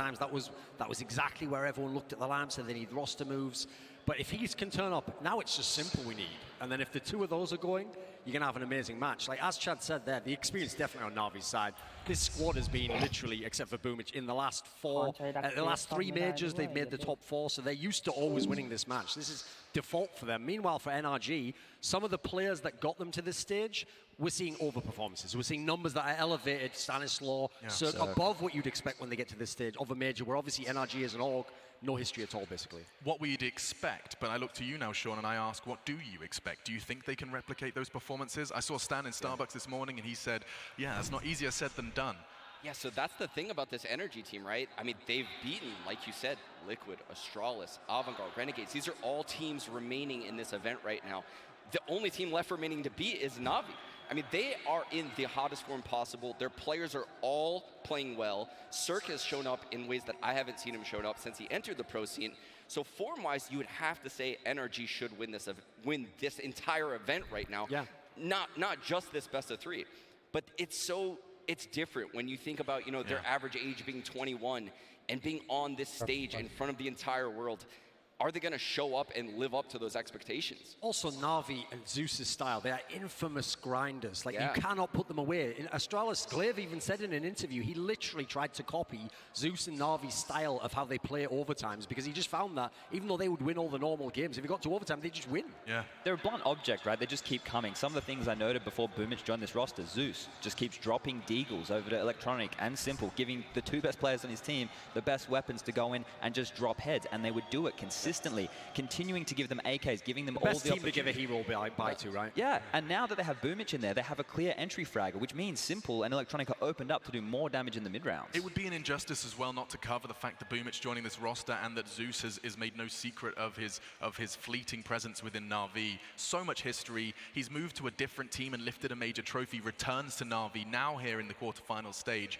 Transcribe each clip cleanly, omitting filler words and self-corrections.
times that was exactly where everyone looked at the lamps, and they need roster moves. But if he can turn up, now it's just simple we need. And then if the two of those are going, you're going to have an amazing match. Like as Chad said there, the experience definitely on Navi's side. This squad has been literally, except for Boomich, in the last the last three majors, they've made the top four, so they're used to always winning this match. This is default for them. Meanwhile, for NRG, some of the players that got them to this stage, we're seeing overperformances. We're seeing numbers that are elevated, Stanislaw, above what you'd expect when they get to this stage of a major, where obviously NRG is an org, no history at all, basically. What we'd expect, but I look to you now, Sean, and I ask, what do you expect? Do you think they can replicate those performances? I saw Stan in Starbucks this morning, and he said, yeah, it's not easier said than done. Yeah, so that's the thing about this energy team, right? I mean, they've beaten, like you said, Liquid, Astralis, Avantgarde, Renegades. These are all teams remaining in this event right now. The only team left remaining to beat is Navi. I mean, they are in the hottest form possible. Their players are all playing well. Cirque has shown up in ways that I haven't seen him shown up since he entered the pro scene. So form-wise, you would have to say NRG should win this entire event right now. Yeah. Not just this best of three, but it's different when you think about, you know, their average age being 21 and being on this stage in front of the entire world. Are they going to show up and live up to those expectations? Also, Na'Vi and Zeus's style, they are infamous grinders. Like, you cannot put them away. In Astralis, Glaive even said in an interview, he literally tried to copy Zeus and Na'Vi's style of how they play overtimes, because he just found that even though they would win all the normal games, if it got to overtime, they just win. Yeah. They're a blunt object, right? They just keep coming. Some of the things I noted before Boomich joined this roster, Zeus just keeps dropping deagles over to Electronic and Simple, giving the two best players on his team the best weapons to go in and just drop heads, and they would do it consistently, continuing to give them AKs, giving them all the best team to give a hero by to, right? Yeah, and now that they have Boomich in there, they have a clear entry fragger, which means Simple and Electronic are opened up to do more damage in the mid-rounds. It would be an injustice as well not to cover the fact that Boomich joining this roster and that Zeus has made no secret of his fleeting presence within Na'Vi. So much history. He's moved to a different team and lifted a major trophy, returns to Na'Vi, now here in the quarterfinal stage.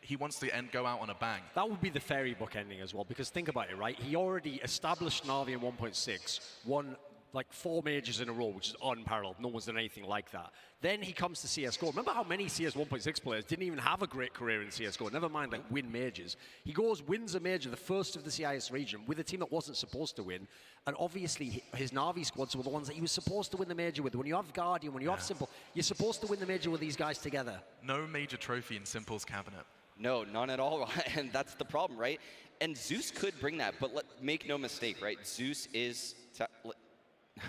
He wants to go out on a bang. That would be the fairy book ending as well, because think about it, right? He already established Na'Vi in 1.6, won like 4 majors in a row, which is unparalleled. No one's done anything like that. Then he comes to CSGO. Remember how many CS 1.6 players didn't even have a great career in CSGO, never mind like win majors. He goes, wins a major, the first of the CIS region, with a team that wasn't supposed to win. And obviously his Na'Vi squads were the ones that he was supposed to win the major with. When you have Guardian, when you have Simple, you're supposed to win the major with these guys together. No major trophy in Simple's cabinet. No, none at all, and that's the problem, right? And Zeus could bring that, but make no mistake, right? Zeus is, I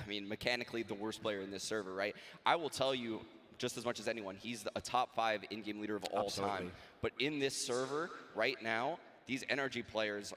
mean, mechanically the worst player in this server, right? I will tell you, just as much as anyone, he's a top 5 in-game leader of all time. But in this server, right now, these energy players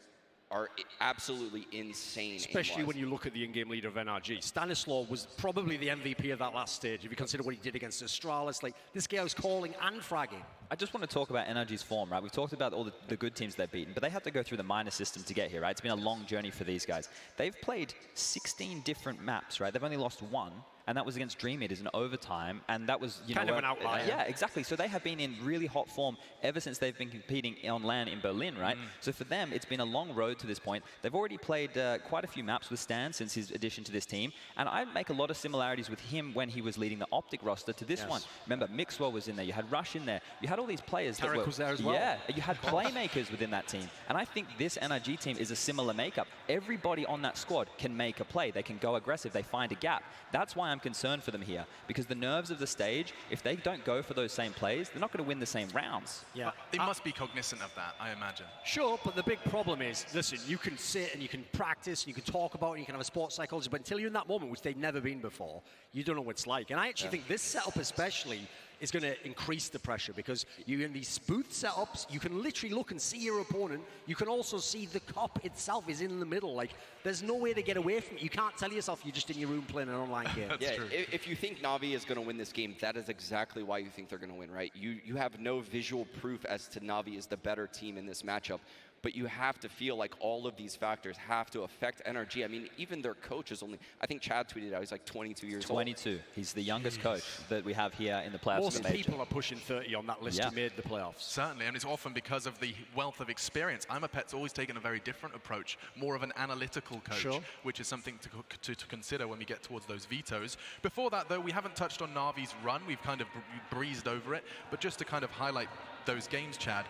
are absolutely insane. Especially when you look at the in-game leader of NRG. Stanislaw was probably the MVP of that last stage, if you consider what he did against Astralis. Like, this guy was calling and fragging. I just want to talk about NRG's form, right? We've talked about all the good teams they've beaten, but they have to go through the minor system to get here, right? It's been a long journey for these guys. They've played 16 different maps, right? They've only lost 1. And that was against Dream Eaters in overtime, and that was kind of an outlier. Yeah, exactly. So they have been in really hot form ever since they've been competing on LAN in Berlin, right? So for them, it's been a long road to this point. They've already played quite a few maps with Stan since his addition to this team, and I make a lot of similarities with him when he was leading the Optic roster to this one. Remember, Mixwell was in there, you had Rush in there, you had all these players that was there as well. Yeah, you had playmakers within that team, and I think this NRG team is a similar makeup. Everybody on that squad can make a play. They can go aggressive. They find a gap. That's why I'm concerned for them here. Because the nerves of the stage, if they don't go for those same plays, they're not going to win the same rounds. Yeah, they must be cognizant of that, I imagine. Sure, but the big problem is, listen, you can sit and you can practice, and you can talk about it, and you can have a sports psychologist, but until you're in that moment, which they've never been before, you don't know what it's like. And I actually think this setup especially is going to increase the pressure, because you're in these booth setups, you can literally look and see your opponent. You can also see the cop itself is in the middle. Like, there's no way to get away from it. You can't tell yourself you're just in your room playing an online game. Yeah, if you think Na'Vi is going to win this game, that is exactly why you think they're going to win, right? You have no visual proof as to Na'Vi is the better team in this matchup. But you have to feel like all of these factors have to affect NRG. I mean, even their coach is only, I think Chad tweeted out, he's like 22 years old. 22. He's the youngest coach that we have here in the playoffs. Most people are pushing 30 on that list who made the playoffs. Certainly, and it's often because of the wealth of experience. Imapet's always taken a very different approach, more of an analytical coach, which is something to consider when we get towards those vetoes. Before that, though, we haven't touched on Na'Vi's run. We've kind of breezed over it. But just to kind of highlight those games, Chad,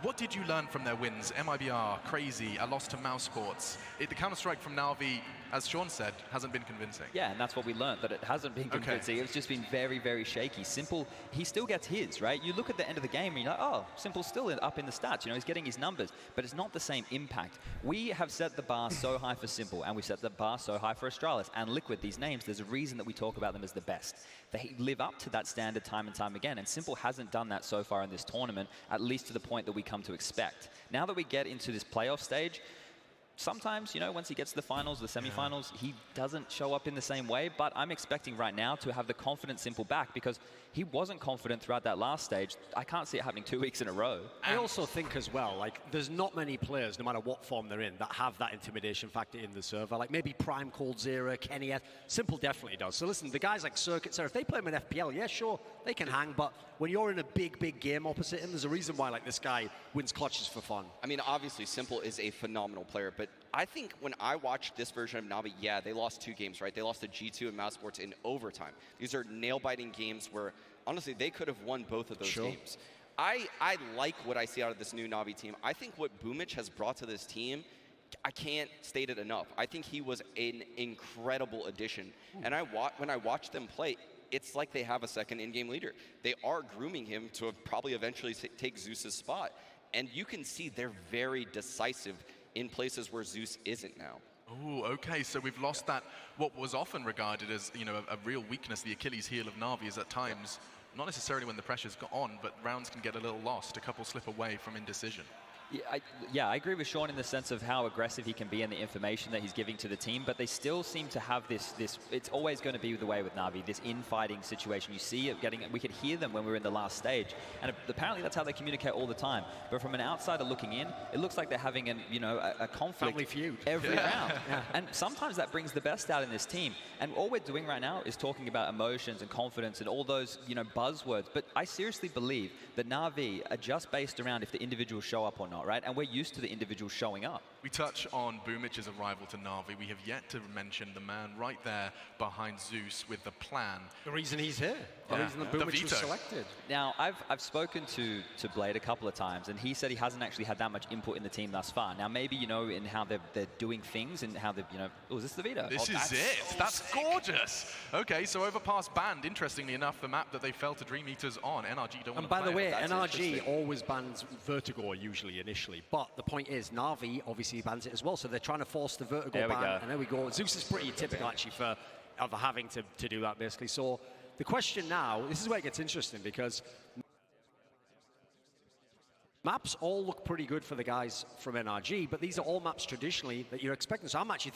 what did you learn from their wins? MIBR, crazy, a loss to Mouse Sports. The counter-strike from Na'Vi, as Sean said, hasn't been convincing. Yeah, and that's what we learned, that it hasn't been convincing. It's just been very, very shaky. Simple, he still gets his, right? You look at the end of the game and you're like, oh, Simple's still up in the stats. You know, he's getting his numbers, but it's not the same impact. We have set the bar so high for Simple, and we set the bar so high for Astralis and Liquid. These names, there's a reason that we talk about them as the best. They live up to that standard time and time again, and Simple hasn't done that so far in this tournament, at least to the point that we come to expect. Now that we get into this playoff stage, sometimes, you know, once he gets to the finals, the semifinals, he doesn't show up in the same way, but I'm expecting right now to have the confident Simple back, because he wasn't confident throughout that last stage. I can't see it happening 2 weeks in a row. I also think as well, like, there's not many players, no matter what form they're in, that have that intimidation factor in the server. Like maybe Prime Cold Zero, Kenny, Simple definitely does. So listen, the guys like Circuit, if they play him in FPL, yeah, sure, they can hang, but when you're in a big, big game opposite him, there's a reason why, like, this guy wins clutches for fun. I mean, obviously, Simple is a phenomenal player, but I think when I watched this version of Na'Vi, yeah, they lost 2 games, right? They lost to G2 and Mouse Sports in overtime. These are nail-biting games where, honestly, they could have won both of those games. I like what I see out of this new Na'Vi team. I think what Boomich has brought to this team, I can't state it enough. I think he was an incredible addition. And when I watch them play, it's like they have a second in-game leader. They are grooming him to probably eventually take Zeus's spot. And you can see they're very decisive in places where Zeus isn't now. Oh, okay, so we've lost that, what was often regarded as, you know, a real weakness, the Achilles heel of Na'Vi is at times, not necessarily when the pressure's got on, but rounds can get a little lost, a couple slip away from indecision. Yeah, I agree with Sean in the sense of how aggressive he can be and the information that he's giving to the team, but they still seem to have this it's always going to be the way with Na'Vi, this infighting situation. You see it we could hear them when we were in the last stage, and apparently that's how they communicate all the time. But from an outsider looking in, it looks like they're having a conflict Family feud every round. And sometimes that brings the best out in this team. And all we're doing right now is talking about emotions and confidence and all those, you know, buzzwords. But I seriously believe that Na'Vi are just based around if the individuals show up or not, right? And we're used to the individuals showing up. We touch on Boomich's arrival to Na'Vi. We have yet to mention the man right there behind Zeus with the plan. The reason he's here. The reason that Boomich was selected. Now, I've spoken to Blade a couple of times, and he said he hasn't actually had that much input in the team thus far. Now, maybe, you know, in how they're doing things and how they're, you know... Oh, is this the Vito? This is it. So that's gorgeous. Okay, so Overpass banned, interestingly enough, the map that they fell to Dream Eaters on. NRG don't want to play. And by the way, That's NRG always bans Vertigo usually initially, but the point is, Na'Vi obviously bans it as well, so they're trying to force the Vertigo ban, and there we go. Zeus is pretty typical actually for having to do that basically. So the question now, this is where it gets interesting, because maps all look pretty good for the guys from NRG, but these are all maps traditionally that you're expecting. So I'm actually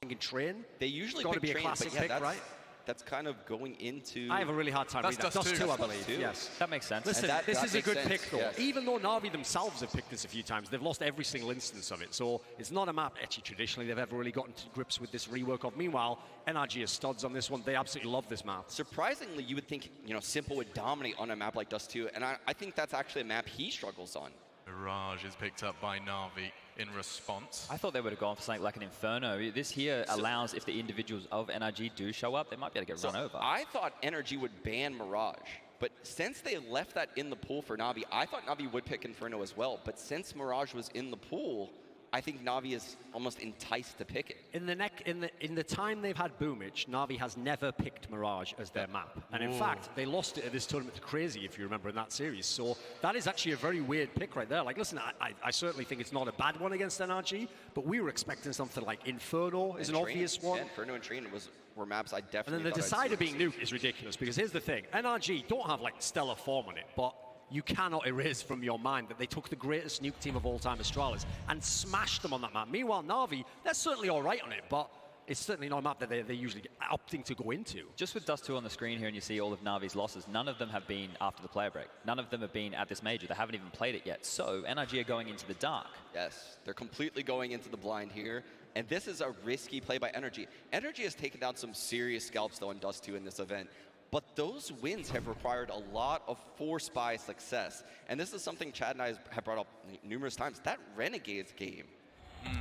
thinking train. They usually got to be a train, classic but yeah, pick, right? That's kind of going into... I have a really hard time reading that. Dust 2, I believe. Yes. That makes sense. Listen, that this is a makes good sense, pick, though. yes. Even though Na'Vi themselves have picked this a few times, they've lost every single instance of it. So it's not a map, actually, traditionally, they've ever really gotten to grips with this rework of. Meanwhile, NRG is studs on this one. They absolutely love this map. Surprisingly, you would think, you know, Simple would dominate on a map like Dust 2, and I think that's actually a map he struggles on. Mirage is picked up by Na'Vi in response. I thought they would have gone for something like an Inferno. This here allows, if the individuals of NRG do show up, they might be able to get run over. I thought NRG would ban Mirage, but since they left that in the pool for Na'Vi, I thought Na'Vi would pick Inferno as well, but since Mirage was in the pool, I think Na'Vi is almost enticed to pick it. In the time they've had Boomich, Na'Vi has never picked Mirage as their map. And in fact, they lost it at this tournament to Crazy, if you remember, in that series. So that is actually a very weird pick right there. Like, listen, I certainly think it's not a bad one against NRG, but we were expecting something like Inferno is an obvious one. Yeah, Inferno and Train were maps I definitely And then the Decider being nuked is ridiculous, because here's the thing. NRG don't have, like, stellar form on it, but you cannot erase from your mind that they took the greatest nuke team of all time, Astralis, and smashed them on that map. Meanwhile, Na'Vi, they're certainly all right on it, but it's certainly not a map that they're usually opting to go into. Just with Dust 2 on the screen here, and you see all of Na'Vi's losses, none of them have been after the player break. None of them have been at this major. They haven't even played it yet. So NRG are going into the dark. Yes, they're completely going into the blind here. And this is a risky play by NRG. NRG has taken down some serious scalps, though, on Dust 2 in this event. But those wins have required a lot of four-spy success. And this is something Chad and I have brought up numerous times. That Renegades game.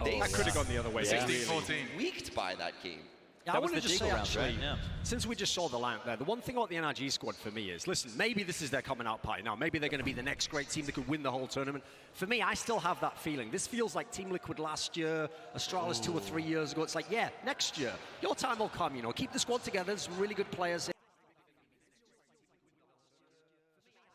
That could have gone the other way. 16-14. Leaked by that game. I That was want the to just Deagle say, round, actually, right? Yeah. since we just saw the lineup there, the one thing about the NRG squad for me is, listen, maybe this is their coming out party now. Maybe they're going to be the next great team that could win the whole tournament. For me, I still have that feeling. This feels like Team Liquid last year, Astralis 2 or 3 years ago. It's like, yeah, next year, your time will come, you know. Keep the squad together. There's some really good players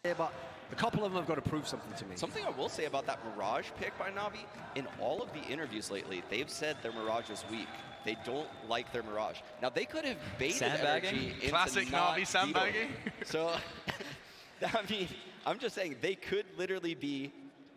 here, but a couple of them have got to prove something to me. Something I will say about that Mirage pick by Na'Vi, in all of the interviews lately, they've said their Mirage is weak. They don't like their Mirage. Now, they could have baited Sandbagging? energy into Classic not Na'Vi sandbagging. So, I mean, I'm just saying, they could literally be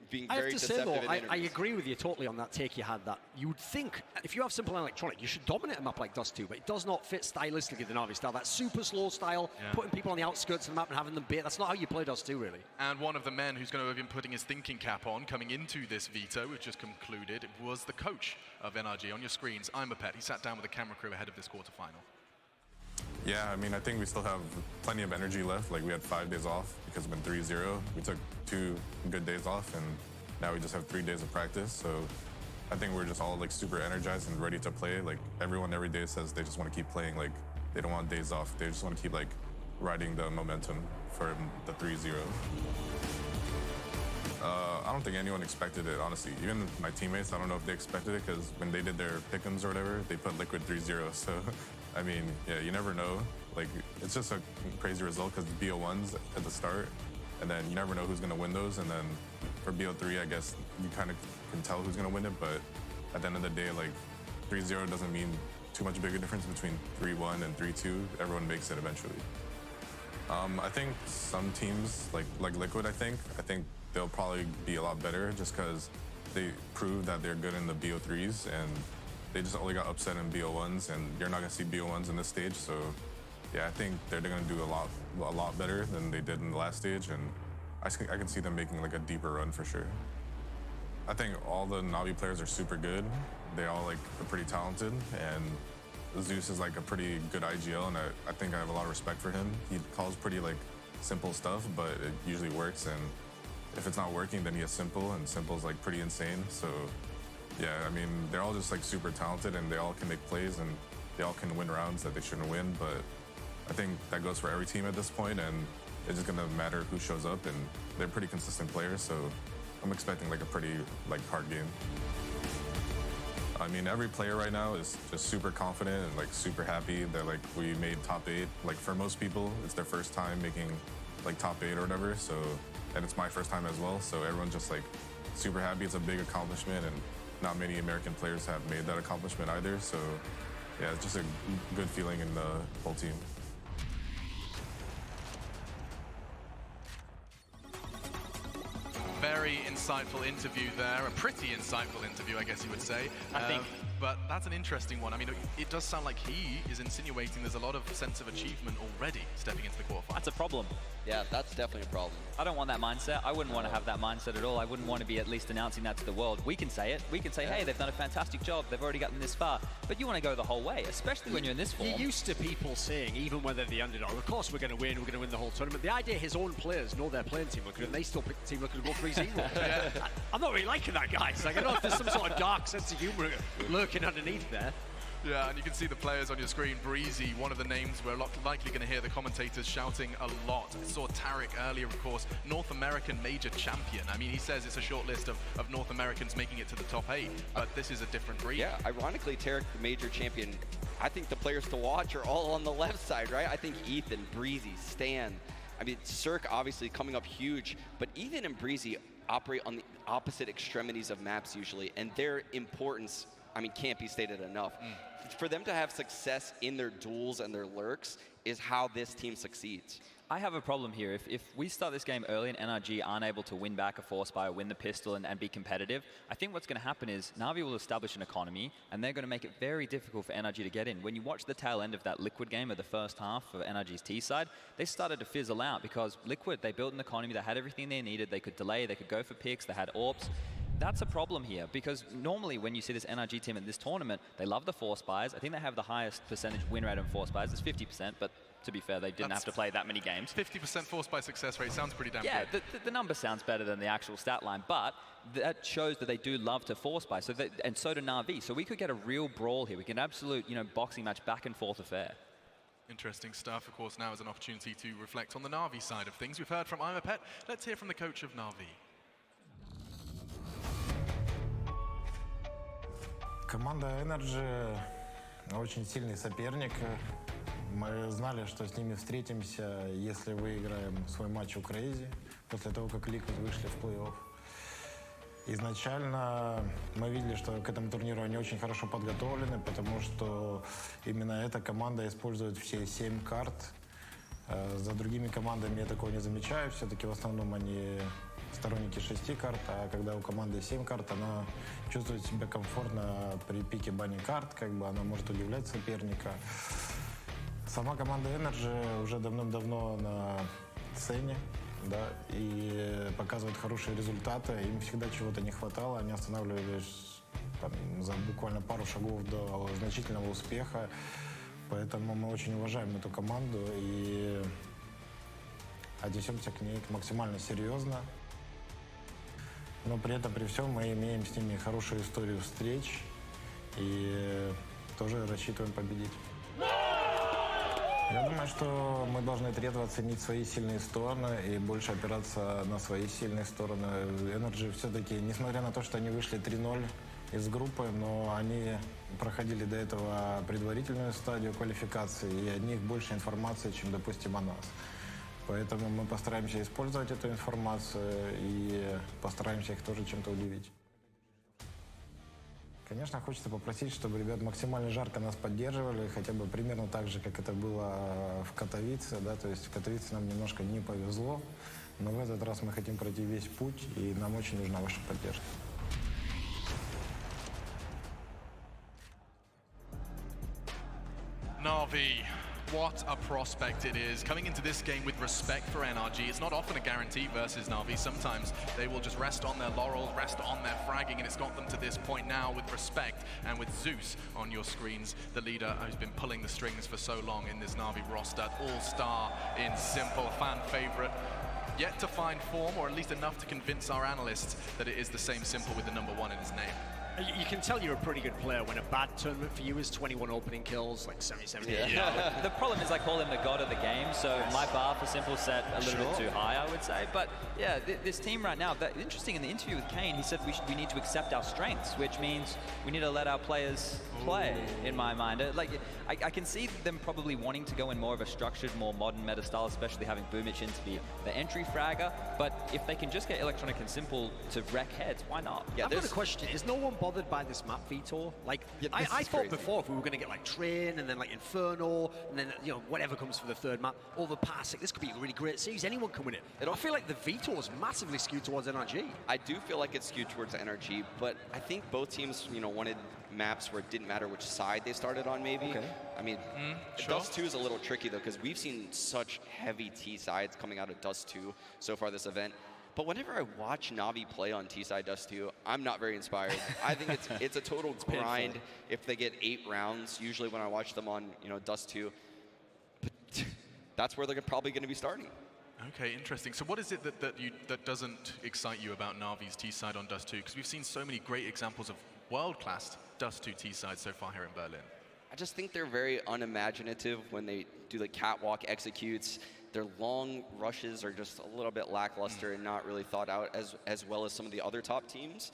being I very have to say, deceptive though, in I interviews. agree with you totally on that take you had that. You would think, if you have Simple and Electronic, you should dominate a map like Dust 2, but it does not fit stylistically the Na'Vi style. That super slow style, putting people on the outskirts of the map and having them bait, that's not how you play Dust 2, really. And one of the men who's going to have been putting his thinking cap on coming into this veto, which just concluded, was the coach of NRG. On your screens, I'm a pet. He sat down with the camera crew ahead of this quarterfinal. Yeah, I mean, I think we still have plenty of energy left. Like, we had 5 days off because it's been 3-0. We took 2 good days off, and now we just have 3 days of practice. So I think we're just all, like, super energized and ready to play. Like, everyone every day says they just want to keep playing. Like, they don't want days off. They just want to keep, like, riding the momentum for the 3-0. I don't think anyone expected it, honestly. Even my teammates, I don't know if they expected it, because when they did their pick'ems or whatever, they put Liquid 3-0. So, I mean, yeah, you never know. Like, it's just a crazy result because the BO1s at the start, and then you never know who's going to win those. And then for BO3, I guess you kind of can tell who's going to win it, but at the end of the day, like, 3-0 doesn't mean too much bigger difference between 3-1 and 3-2. Everyone makes it eventually. I think some teams, like Liquid, I think they'll probably be a lot better just because they proved that they're good in the BO3s, and they just only got upset in BO1s, and you're not going to see BO1s in this stage. So, yeah, I think they're going to do a lot better than they did in the last stage, and I can see them making like a deeper run for sure. I think all the Na'Vi players are super good. They all like are pretty talented, and Zeus is like a pretty good IGL, and I think I have a lot of respect for him. He calls pretty like simple stuff, but it usually works, and if it's not working, then he has Simple, and Simple's like pretty insane. So yeah, I mean, they're all just like super talented, and they all can make plays, and they all can win rounds that they shouldn't win. But I think that goes for every team at this point, and it's just gonna matter who shows up, and they're pretty consistent players. So I'm expecting like a pretty like hard game. I mean, every player right now is just super confident and like super happy that like we made top 8. Like for most people, it's their first time making like top 8 or whatever. So, and it's my first time as well. So everyone's just like super happy. It's a big accomplishment, and not many American players have made that accomplishment either. So yeah, it's just a good feeling in the whole team. Very insightful interview there, a pretty insightful interview, I guess you would say. I think. But that's an interesting one. I mean, it does sound like he is insinuating there's a lot of sense of achievement already stepping into the quarterfinals. That's a problem. Yeah, that's definitely a problem. I don't want that mindset. I wouldn't want to have that mindset at all. I wouldn't want to be at least announcing that to the world. We can say it. We can say, hey, they've done a fantastic job. They've already gotten this far. But you want to go the whole way, especially when you're in this form. You're used to people saying, even when they're the underdog, of course we're going to win the whole tournament. The idea his own players know they're playing Team Liquid, and they still pick Team Liquid to go 3-0. I'm not really liking that, guys. Like, I don't know if there's some sort of dark sense of humor lurking underneath there. Yeah, and you can see the players on your screen. Breezy, one of the names we're likely going to hear the commentators shouting a lot. Saw Tarek earlier, of course, North American major champion. I mean, he says it's a short list of North Americans making it to the top 8, but this is a different breed. Yeah, ironically, Tarek, the major champion, I think the players to watch are all on the left side, right? I think Ethan, Breezy, Stan, I mean, Cirque obviously coming up huge, but Ethan and Breezy operate on the opposite extremities of maps usually, and their importance, I mean, can't be stated enough. For them to have success in their duels and their lurks is how this team succeeds. I have a problem here. If we start this game early and NRG aren't able to win back a Force Buy, win the pistol, and be competitive, I think what's going to happen is Na'Vi will establish an economy, and they're going to make it very difficult for NRG to get in. When you watch the tail end of that Liquid game of the first half for NRG's T side, they started to fizzle out because Liquid, they built an economy that had everything they needed. They could delay, they could go for picks, they had AWPs. That's a problem here because normally when you see this NRG team in this tournament, they love the Force Buys. I think they have the highest percentage win rate on Force Buys. It's 50%, but to be fair. They didn't have to play that many games. 50% forced by success rate sounds pretty damn Yeah, good. the number sounds better than the actual stat line, but that shows that they do love to force buy. And so do Na'Vi. So we could get a real brawl here. We can absolute, boxing match back and forth affair. Interesting stuff. Of course, now is an opportunity to reflect on the Na'Vi side of things. We've heard from I'm a Pet. Let's hear from the coach of Na'Vi. Команда Energy очень сильный соперник. Мы знали, что с ними встретимся, если выиграем свой матч у Crazy, после того, как Liquid вышли в плей-офф. Изначально мы видели, что к этому турниру они очень хорошо подготовлены, потому что именно эта команда использует все 7 карт. За другими командами я такого не замечаю. Все-таки в основном они сторонники 6 карт, а когда у команды 7 карт, она чувствует себя комфортно при пике бани карт, она может удивлять соперника. Сама команда Energy уже давным-давно на сцене, да, и показывают хорошие результаты. Им всегда чего-то не хватало, они останавливались за буквально пару шагов до значительного успеха. Поэтому мы очень уважаем эту команду и отнесемся к ней максимально серьезно. Но при этом, при всем, мы имеем с ними хорошую историю встреч и тоже рассчитываем победить. Я думаю, что мы должны трезво оценить свои сильные стороны и больше опираться на свои сильные стороны. Energy все-таки, несмотря на то, что они вышли 3-0 из группы, но они проходили до этого предварительную стадию квалификации, и от них больше информации, чем, допустим, о нас. Поэтому мы постараемся использовать эту информацию и постараемся их тоже чем-то удивить. Конечно, хочется попросить, чтобы ребят максимально жарко нас поддерживали, хотя бы примерно так же, как это было в Катовице, да, то есть в Катовице нам немножко не повезло, но в этот раз мы хотим пройти весь путь, и нам очень нужна ваша поддержка. Na'Vi, what a prospect it is. Coming into this game with respect for NRG. It's not often a guarantee versus Na'Vi. Sometimes they will just rest on their laurels, rest on their fragging, and it's got them to this point now with respect and with Zeus on your screens, the leader who's been pulling the strings for so long in this Na'Vi roster. All-star in simple, fan favorite. Yet to find form, or at least enough to convince our analysts that it is the same simple with the number 1 in his name. You can tell you're a pretty good player when a bad tournament for you is 21 opening kills, like 77. Yeah. The problem is I call him the god of the game, so my bar for simple set a little bit too high, I would say. But yeah, this team right now, interesting in the interview with Kane, he said we need to accept our strengths, which means we need to let our players play, in my mind. I can see them probably wanting to go in more of a structured, more modern meta style, especially having Boomich in to be the entry fragger. But if they can just get Electronic and Simple to wreck heads, why not? Yeah, I've got a question. Is no one bothered by this map, Vitor? I thought before if we were going to get Train and then Inferno and then whatever comes for the third map, overpass, this could be a really great series. Anyone can win it. I feel like the Vitor is massively skewed towards NRG. I do feel like it's skewed towards NRG, but I think both teams, wanted maps where it didn't matter which side they started on, maybe. Okay. I mean, Dust 2 is a little tricky though, because we've seen such heavy T sides coming out of Dust 2 so far this event. But whenever I watch Na'Vi play on T-side Dust 2, I'm not very inspired. I think it's a total grind if they get 8 rounds, usually when I watch them on, Dust 2. But that's where they're probably going to be starting. Okay, interesting. So what is it that doesn't excite you about Na'Vi's T-side on Dust 2? Because we've seen so many great examples of world-class Dust 2 T-sides so far here in Berlin. I just think they're very unimaginative when they do the catwalk executes. Their long rushes are just a little bit lackluster and not really thought out as well as some of the other top teams.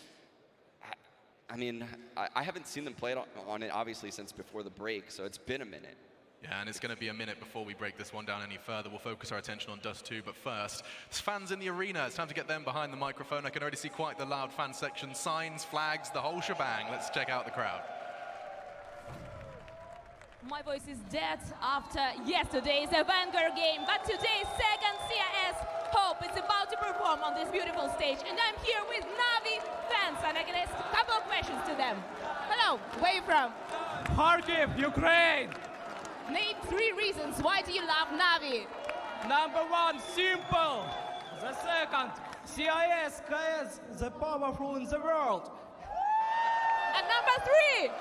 I mean, I haven't seen them play on it obviously since before the break, so it's been a minute. Yeah, and it's going to be a minute before we break this one down any further. We'll focus our attention on Dust 2, but first, there's fans in the arena. It's time to get them behind the microphone. I can already see quite the loud fan section. Signs, flags, the whole shebang. Let's check out the crowd. My voice is dead after yesterday's Vanguard game, but today's second CIS Hope is about to perform on this beautiful stage, and I'm here with Na'Vi fans, and I'm gonna ask a couple of questions to them. Hello, where are you from? Kharkiv, Ukraine. Name 3 reasons why do you love Na'Vi. Number 1, simple. The second, CIS, KS, the powerful in the world. And number 3.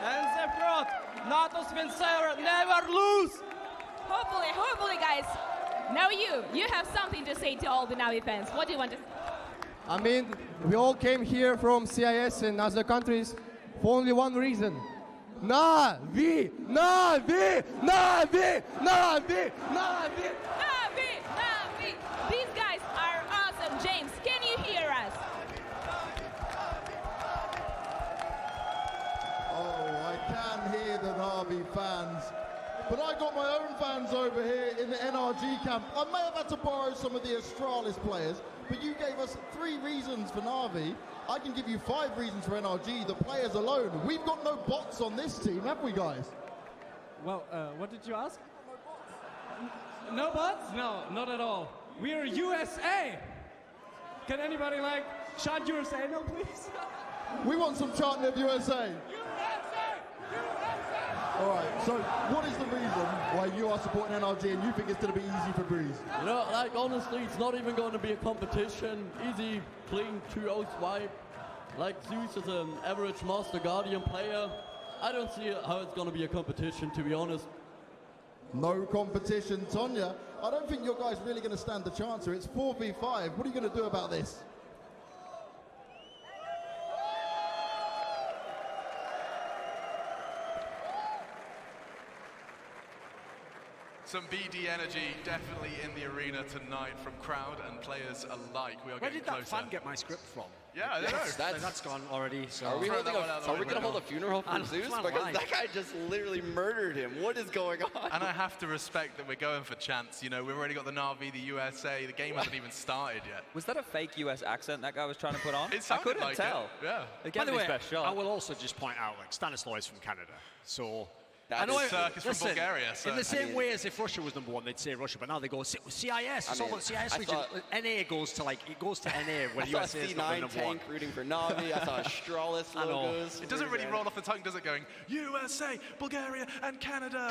And the third, Natus Vincera, never lose. hopefully, guys. Now you have something to say to all the Navi fans. What do you want to say? I mean, we all came here from CIS and other countries for only one reason. Navi! Navi! Navi! Navi! Navi! Navi! These guys are awesome. James, can you hear us? Oh, I can hear the Navi fans. But I got my own fans over here in the NRG camp. I may have had to borrow some of the Astralis players, but you gave us 3 reasons for Navi. I can give you 5 reasons for NRG, the players alone. We've got no bots on this team, have we, guys? Well, what did you ask? No bots? No, not at all. We are USA! Can anybody chant USA? No, please? We want some chanting of USA. All right, so what is the reason why you are supporting NRG and you think it's going to be easy for Breeze? You know, honestly, it's not even going to be a competition. Easy, clean 2-0 swipe. Zeus is an average Master Guardian player. I don't see how it's going to be a competition, to be honest. No competition, Tonya. I don't think your guys really going to stand the chance here. It's 4v5. What are you going to do about this? Some BD energy definitely in the arena tonight from crowd and players alike. We are Where getting did that closer. fan get my script from? Yeah, I don't know. That's gone already. So. Are we Throw going that one out the to hold a funeral for I'm Zeus? not Because lying. that guy just literally murdered him. What is going on? And I have to respect that we're going for chance. You know, we've already got the Na'Vi, the USA. The game hasn't even started yet. Was that a fake US accent that guy was trying to put on? It I sounded couldn't like tell. it. Yeah. It By gave the me way, his best shot. I will also just point out, Stanislaw is from Canada, so. That I know is Circus from Bulgaria, so in the same I mean- way as if Russia was number 1, they'd say Russia, but now they go CIS. It's mean, all about CIS I region. thought- NA goes to NA when I saw USA is not the C9 number tank 1. rooting for Navi. I saw Astralis I know. logos. It doesn't really roll off the tongue, does it? Going USA, Bulgaria, and Canada.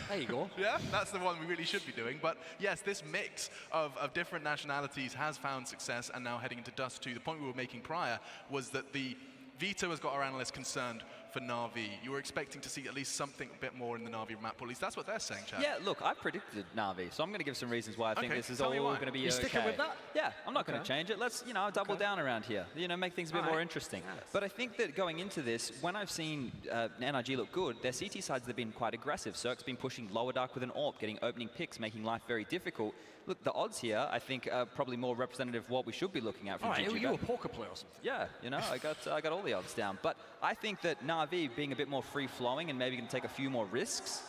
There you go. Yeah, that's the one we really should be doing. But yes, this mix of different nationalities has found success, and now heading into Dust 2. The point we were making prior was that the veto has got our analysts concerned for Na'Vi. You were expecting to see at least something a bit more in the Na'Vi map pool. At least that's what they're saying, Chad. Yeah, look, I predicted Na'Vi, so I'm going to give some reasons why I think Okay, this is tell all me why. going to be You okay. sticking with that? Yeah, I'm not going to change it. Let's, double down around here. Make things a bit All more right. interesting. Yes. But I think that going into this, when I've seen NRG look good, their CT sides have been quite aggressive. Cirque's been pushing lower dark with an AWP, getting opening picks, making life very difficult. Look, the odds here, I think, are probably more representative of what we should be looking at from All right, GG. are you a poker player or something? Yeah, I got all the odds down. But I think that Na'Vi being a bit more free-flowing and maybe going to take a few more risks,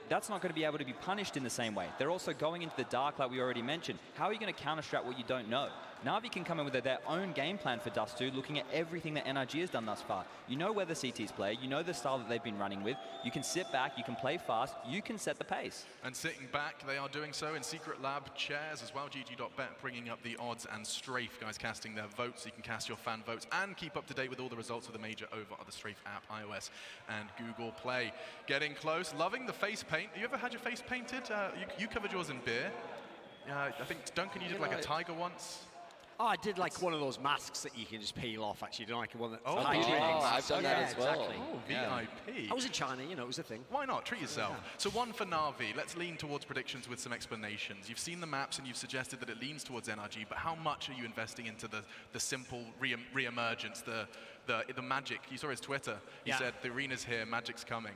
that's not going to be able to be punished in the same way. They're also going into the dark, like we already mentioned. How are you going to counter-strat what you don't know? Na'Vi can come in with their own game plan for Dust 2, looking at everything that NRG has done thus far. You know where the CTs play, you know the style that they've been running with, you can sit back, you can play fast, you can set the pace. And sitting back, they are doing so in Secret Lab chairs as well. GG.bet bringing up the odds, and Strafe guys casting their votes. You can cast your fan votes and keep up to date with all the results of the major over on the Strafe app, iOS and Google Play. Getting close, loving the face paint. Have you ever had your face painted? You covered yours in beer. I think, Duncan, you did like a tiger once. Oh, I did one of those masks that you can just peel off, actually. You know, one that. Oh, I've done that as well. Exactly. Oh, VIP. I was in China, it was a thing. Why not? Treat yourself. So one for Na'Vi. Let's lean towards predictions with some explanations. You've seen the maps and you've suggested that it leans towards NRG, but how much are you investing into the simple re-emergence, the magic? You saw his Twitter. He said, the arena's here, magic's coming.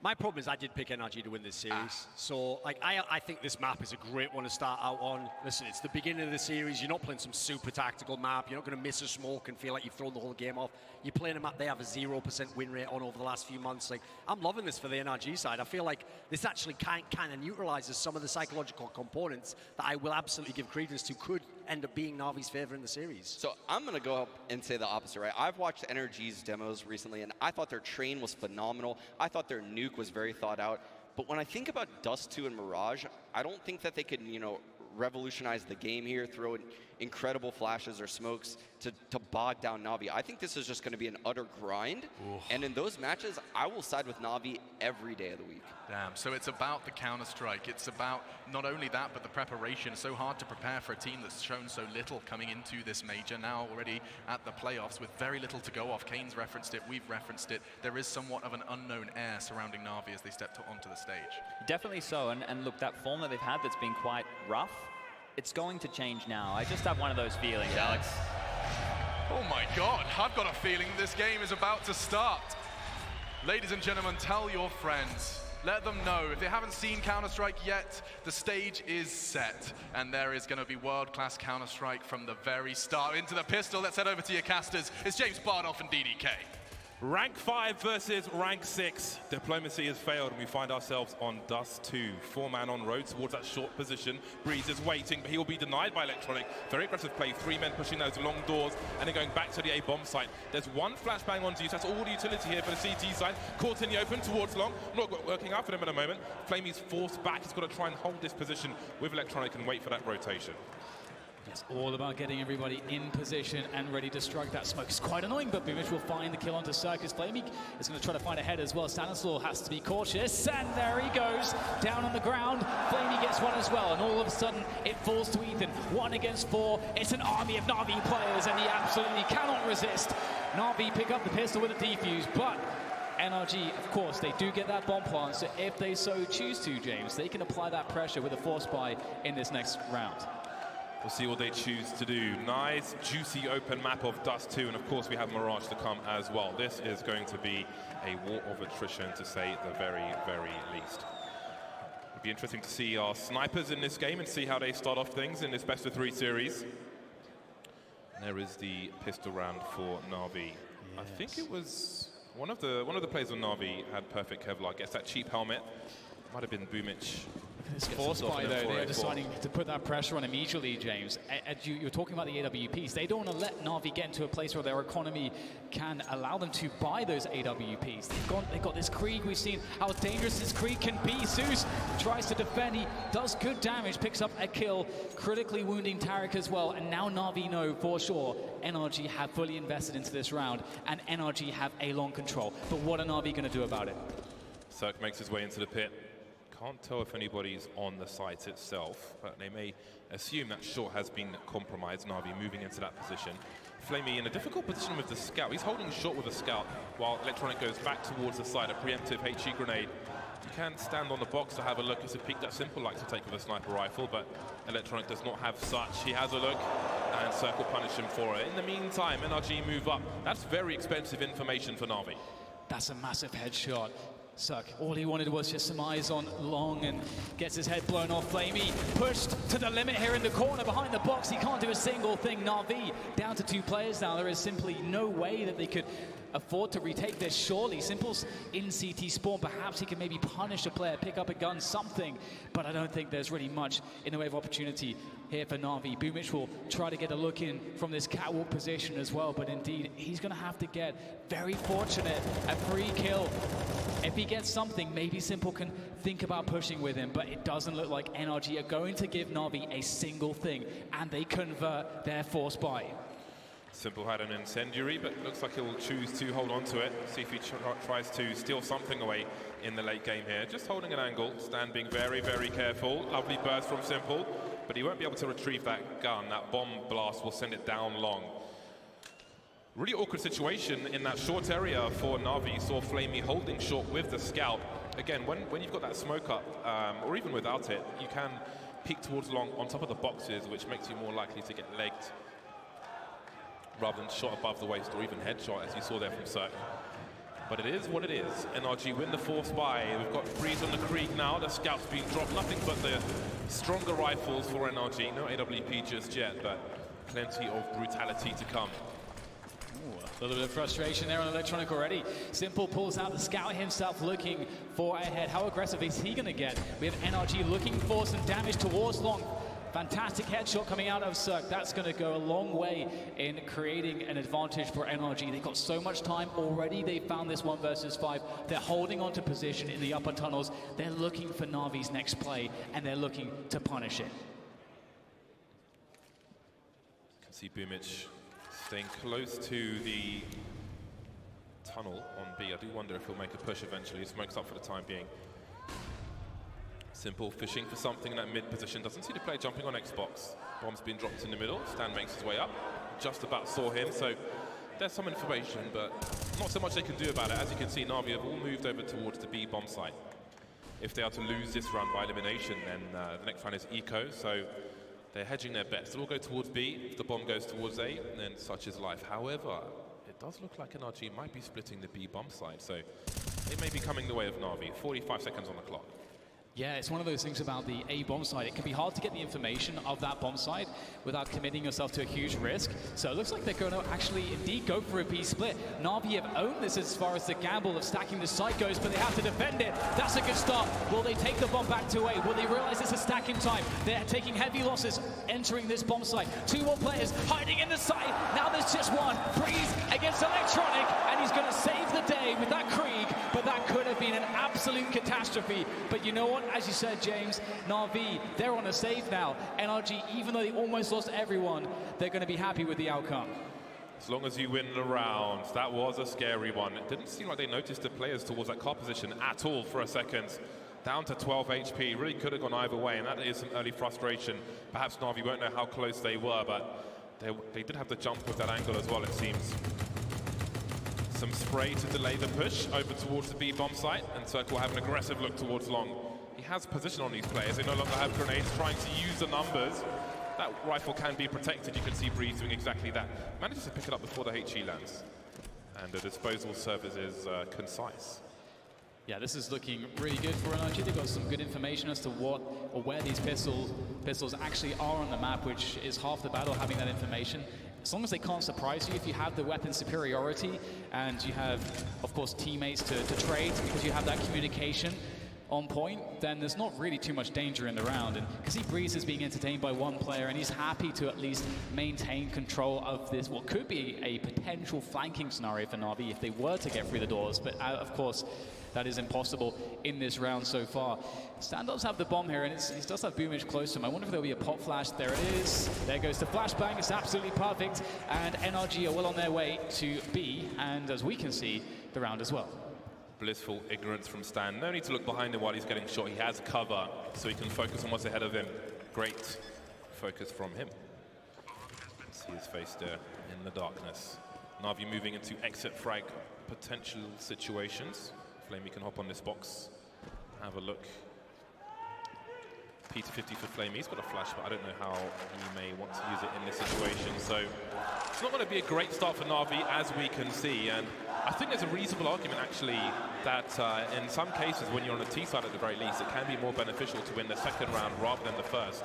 My problem is I did pick NRG to win this series. So, I think this map is a great one to start out on. Listen, it's the beginning of the series. You're not playing some super tactical map. You're not going to miss a smoke and feel like you've thrown the whole game off. You're playing a map they have a 0% win rate on over the last few months. I'm loving this for the NRG side. I feel like this actually kind of neutralizes some of the psychological components that I will absolutely give credence to could end up being Na'Vi's favor in the series. So I'm going to go up and say the opposite, right? I've watched NRG's demos recently, and I thought their train was phenomenal. I thought their nuke was very thought out. But when I think about Dust 2 and Mirage, I don't think that they could, revolutionize the game here, throw incredible flashes or smokes to bog down Na'Vi. I think this is just going to be an utter grind. And in those matches, I will side with Na'Vi every day of the week. Damn, so it's about the counter-strike. It's about not only that, but the preparation. So hard to prepare for a team that's shown so little coming into this major, now already at the playoffs with very little to go off. Kane's referenced it, we've referenced it. There is somewhat of an unknown air surrounding Na'Vi as they step onto the stage. Definitely so, and look, that form that they've had that's been quite rough, it's going to change now. I just have one of those feelings, Alex. Oh my God, I've got a feeling this game is about to start. Ladies and gentlemen, tell your friends. Let them know. If they haven't seen Counter-Strike yet, the stage is set. And there is going to be world-class Counter-Strike from the very start. Into the pistol, let's head over to your casters. It's James Bardolph and DDK. Rank 5 versus Rank 6. Diplomacy has failed and we find ourselves on Dust 2. 4-man on road towards that short position. Breeze is waiting, but he will be denied by Electronic. Very aggressive play, 3 men pushing those long doors and then going back to the A-bomb site. There's one flashbang on Zeus, that's all the utility here for the CT side. Caught in the open towards long, not working out for them at the moment. Flamey's forced back, he's got to try and hold this position with Electronic and wait for that rotation. It's all about getting everybody in position and ready to strike that smoke. It's quite annoying, but Boomich will find the kill onto Circus. Flamey is going to try to find a head as well. Stanislaw has to be cautious, and there he goes. Down on the ground, Flamey gets one as well, and all of a sudden, it falls to Ethan. 1 against 4. It's an army of Na'Vi players, and he absolutely cannot resist. Na'Vi pick up the pistol with a defuse, but NRG, of course, they do get that bomb plant, so if they so choose to, James, they can apply that pressure with a force buy in this next round. We'll see what they choose to do. Nice, juicy open map of Dust 2, and of course we have Mirage to come as well. This is going to be a war of attrition, to say the very, very least. It'll be interesting to see our snipers in this game and see how they start off things in this best-of-3 series. And there is the pistol round for Na'Vi. Yes. I think it was one of the players on Na'Vi had perfect Kevlar. Gets that cheap helmet. Might have been Boomich. It's forced by, though, they're deciding to put that pressure on immediately, James. You're talking about the AWPs. They don't want to let Na'Vi get into a place where their economy can allow them to buy those AWPs. They've got this Krieg. We've seen how dangerous this Krieg can be. Zeus tries to defend. He does good damage, picks up a kill, critically wounding Tarek as well. And now Na'Vi know for sure NRG have fully invested into this round, and NRG have a long control. But what are Na'Vi going to do about it? Cirque makes his way into the pit. Can't tell if anybody's on the site itself, but they may assume that short has been compromised. Na'Vi moving into that position. Flamey in a difficult position with the scout. He's holding short with a scout while Electronic goes back towards the side. A preemptive HE grenade. You can stand on the box to have a look. It's a peek that Simple likes to take with a sniper rifle, but Electronic does not have such. He has a look, and Circle punish him for it. In the meantime, NRG move up. That's very expensive information for Na'Vi. That's a massive headshot. Suck. All he wanted was just some eyes on Long, and gets his head blown off. Flamey pushed to the limit here in the corner behind the box. He can't do a single thing. Na'Vi down to 2 players now. There is simply no way that they could afford to retake this. Surely Simple's in CT spawn. Perhaps he can maybe punish a player, pick up a gun, something. But I don't think there's really much in the way of opportunity here for Na'Vi. Boomich will try to get a look in from this catwalk position as well. But indeed, he's going to have to get very fortunate. A free kill. If he gets something, maybe Simple can think about pushing with him. But it doesn't look like NRG are going to give Na'Vi a single thing. And they convert their force buy. Simple had an incendiary, but looks like he'll choose to hold on to it. See if he tries to steal something away in the late game here. Just holding an angle, Stan being very, very careful. Lovely burst from Simple, but he won't be able to retrieve that gun. That bomb blast will send it down long. Really awkward situation in that short area for Na'Vi. Saw Flamey holding short with the scout. Again, when you've got that smoke up, or even without it, you can peek towards long on top of the boxes, which makes you more likely to get legged rather than shot above the waist or even headshot, as you saw there from Cirque. But it is what it is. NRG win the force buy. We've got Breeze on the Krieg now. The scout's been dropped. Nothing but the stronger rifles for NRG. No AWP just yet, but plenty of brutality to come. A little bit of frustration there on Electronic already. Simple pulls out the scout himself, looking for a head. How aggressive is he going to get? We have NRG looking for some damage towards Long. Fantastic headshot coming out of Cirque. That's going to go a long way in creating an advantage for NRG. They've got so much time already. They found this 1 versus 5. They're holding on to position in the upper tunnels. They're looking for Na'Vi's next play, and they're looking to punish it. See Boomich staying close to the tunnel on B. I do wonder if he'll make a push eventually. Smoke's up for the time being. Simple fishing for something in that mid position. Doesn't see the player jumping on Xbox. Bomb's been dropped in the middle. Stan makes his way up. Just about saw him, so there's some information, but not so much they can do about it. As you can see, Na'Vi have all moved over towards the B bomb site. If they are to lose this round by elimination, then the next round is Eco, so they're hedging their bets. They'll all go towards B. If the bomb goes towards A, then such is life. However, it does look like NRG might be splitting the B bomb side, so it may be coming the way of Na'Vi. 45 seconds on the clock. Yeah, it's one of those things about the A bomb site. It can be hard to get the information of that bomb site without committing yourself to a huge risk. So it looks like they're going to actually indeed go for a B split. Na'Vi have owned this as far as the gamble of stacking the site goes, but they have to defend it. That's a good start. Will they take the bomb back to A? Will they realize it's a stacking time? They're taking heavy losses entering this bomb site. 2 more players hiding in the site. Now there's just one. Freeze against Electronic, and he's going to save the day with that Krieg, but that could have been an absolute catastrophe. But you know what? As you said, James, Na'Vi, they're on a save now. NRG, even though they almost lost everyone, they're going to be happy with the outcome. As long as you win the round, that was a scary one. It didn't seem like they noticed the players towards that car position at all for a second. Down to 12 HP, really could have gone either way, and that is some early frustration. Perhaps Na'Vi won't know how close they were, but they did have to jump with that angle as well, it seems. Some spray to delay the push over towards the B bomb site, and Circle have an aggressive look towards Long. He has position on these players. They no longer have grenades, trying to use the numbers. That rifle can be protected. You can see Breeze doing exactly that. Manages to pick it up before the HE lands. And the disposal service is concise. Yeah, this is looking really good for NRG. They've got some good information as to what or where these pistols actually are on the map, which is half the battle, having that information. As long as they can't surprise you, if you have the weapon superiority and you have, of course, teammates to trade because you have that communication on point, then there's not really too much danger in the round. And because Breeze is being entertained by one player and he's happy to at least maintain control of this, what could be a potential flanking scenario for Na'Vi if they were to get through the doors. But of course, that is impossible in this round so far. Stan does have the bomb here, and he does have Boomich close to him. I wonder if there'll be a pop flash. There it is. There goes the flashbang. It's absolutely perfect. And NRG are well on their way to B, and as we can see, the round as well. Blissful ignorance from Stan. No need to look behind him while he's getting shot. He has cover, so he can focus on what's ahead of him. Great focus from him. See his face there in the darkness. Na'Vi moving into exit frag potential situations. Flamey can hop on this box, have a look. P250 for Flamey. He's got a flash, but I don't know how he may want to use it in this situation. So it's not going to be a great start for Na'Vi, as we can see. And I think there's a reasonable argument, actually, that in some cases, when you're on the T side at the very least, it can be more beneficial to win the second round rather than the first.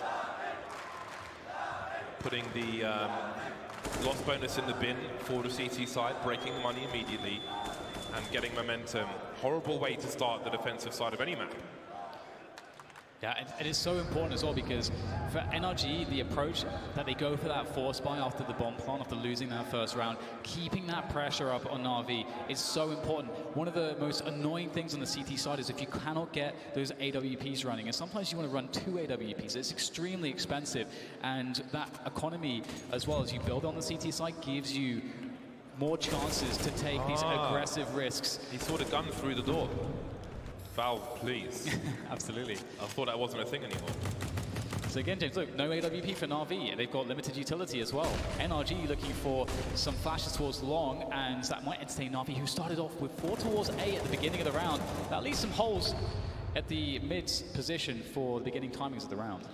Putting the loss bonus in the bin for the CT side, breaking the money immediately, and getting momentum. Horrible way to start the defensive side of any map. Yeah, it is so important as well because for NRG, the approach that they go for that force buy after the bomb plant, after losing that first round, keeping that pressure up on Na'Vi is so important. One of the most annoying things on the CT side is if you cannot get those AWPs running, and sometimes you want to run 2 AWPs. It's extremely expensive, and that economy, as well as you build on the CT side, gives you more chances to take these aggressive risks. He saw the gun through the door. Valve, please. Absolutely. I thought that wasn't a thing anymore. So again, James, look, no AWP for Na'Vi. They've got limited utility as well. NRG looking for some flashes towards long, and that might entertain Na'Vi, who started off with 4 towards A at the beginning of the round. That leaves some holes at the mid position for the beginning timings of the round.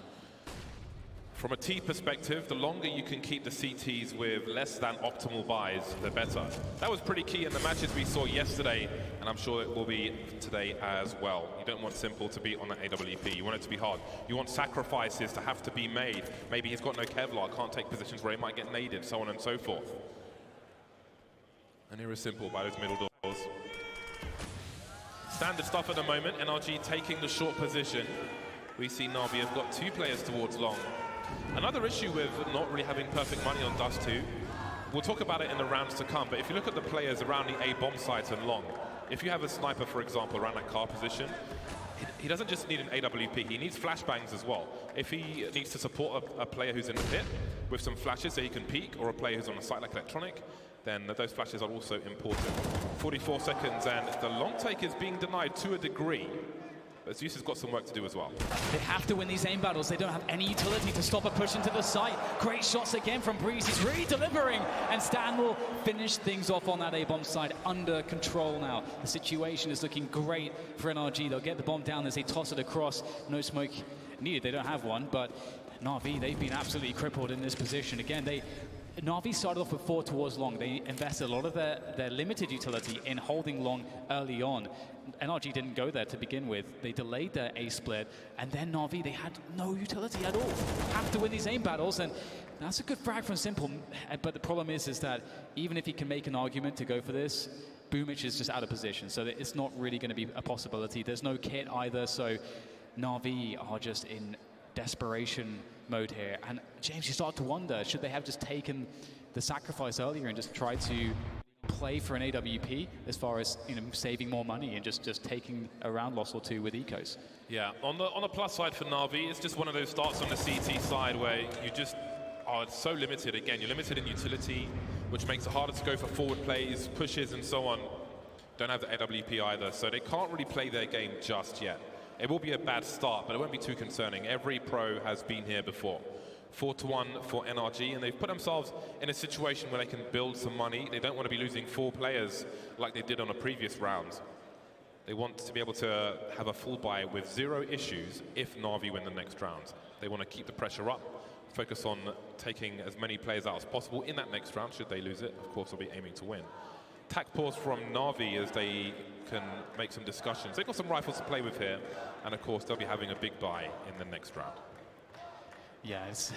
From a T perspective, the longer you can keep the CTs with less than optimal buys, the better. That was pretty key in the matches we saw yesterday, and I'm sure it will be today as well. You don't want Simple to be on the AWP. You want it to be hard. You want sacrifices to have to be made. Maybe he's got no Kevlar, can't take positions where he might get naded, so on and so forth. And here is Simple by those middle doors. Standard stuff at the moment. NRG taking the short position. We see Na'Vi have got 2 players towards long. Another issue with not really having perfect money on Dust 2, we'll talk about it in the rounds to come, but if you look at the players around the A bomb sites and long, if you have a sniper, for example, around that car position, he doesn't just need an AWP, he needs flashbangs as well. If he needs to support a player who's in the pit with some flashes so he can peek, or a player who's on a site like Electronic, then those flashes are also important. 44 seconds, and the long take is being denied to a degree. But Zeus has got some work to do as well. They have to win these aim battles. They don't have any utility to stop a push into the site. Great shots again from Breeze. He's really delivering. And Stan will finish things off on that A-bomb side under control now. The situation is looking great for NRG. They'll get the bomb down as they toss it across. No smoke needed. They don't have one, but Na'Vi, they've been absolutely crippled in this position. Again, Na'Vi started off with 4 towards long. They invested a lot of their limited utility in holding long early on. NRG didn't go there to begin with. They delayed their A split, and then Na'Vi, they had no utility at all. Have to win these aim battles, and that's a good frag from Simple. But the problem is that even if he can make an argument to go for this, Boomich is just out of position, so it's not really going to be a possibility. There's no kit either, so Na'Vi are just in desperation mode here. And James, you start to wonder, should they have just taken the sacrifice earlier and just tried to play for an AWP as far as, you know, saving more money and just taking a round loss or two with ecos? Yeah, on the plus side for Na'Vi, it's just one of those starts on the CT side where you just are so limited. Again, you're limited in utility, which makes it harder to go for forward plays, pushes, and so on. Don't have the AWP either, so they can't really play their game just yet. It will be a bad start, but it won't be too concerning. Every pro has been here before. 4-1 for NRG, and they've put themselves in a situation where they can build some money. They don't want to be losing 4 players like they did on a previous round. They want to be able to have a full buy with 0 issues if Na'Vi win the next round. They want to keep the pressure up, focus on taking as many players out as possible in that next round. Should they lose it, of course, they'll be aiming to win. Tac pause from Na'Vi as they can make some discussions. They've got some rifles to play with here, and of course they'll be having a big buy in the next round. Yeah, it's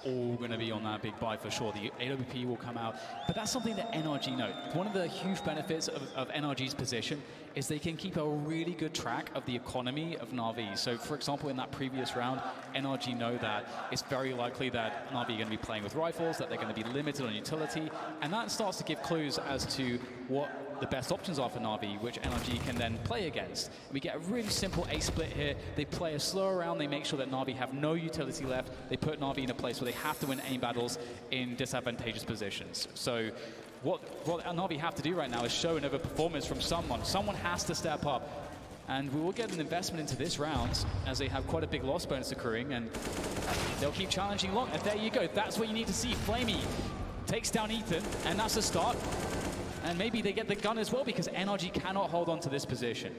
all going to be on that big buy for sure. The AWP will come out, but that's something that NRG know. One of the huge benefits of NRG's position is they can keep a really good track of the economy of Na'Vi. So, for example, in that previous round, NRG know that it's very likely that Na'Vi are going to be playing with rifles, that they're going to be limited on utility, and that starts to give clues as to what the best options are for Na'Vi, which NRG can then play against. We get a really simple A split here. They play a slow round. They make sure that Na'Vi have no utility left. They put Na'Vi in a place where they have to win aim battles in disadvantageous positions. So what Na'Vi have to do right now is show another performance from someone. Someone has to step up. And we will get an investment into this round as they have quite a big loss bonus accruing, and they'll keep challenging long. And there you go. That's what you need to see. Flamey takes down Ethan, and that's the start. And maybe they get the gun as well, because NRG cannot hold on to this position.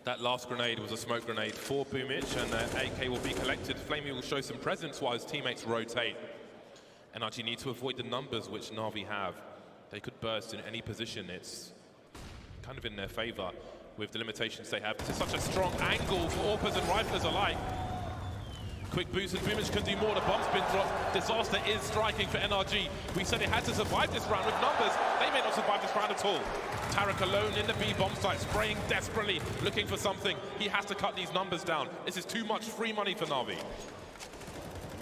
That last grenade was a smoke grenade for Boomich, and AK will be collected. Flamey will show some presence while his teammates rotate. NRG need to avoid the numbers which Na'Vi have. They could burst in any position. It's kind of in their favor with the limitations they have. This is such a strong angle for AWPers and riflers alike. Quick boost, and Boomich can do more. The bomb's been dropped. Disaster is striking for NRG. We said it had to survive this round with numbers. They may not survive this round at all. Tarek alone in the B bomb site, spraying desperately, looking for something. He has to cut these numbers down. This is too much free money for Na'Vi.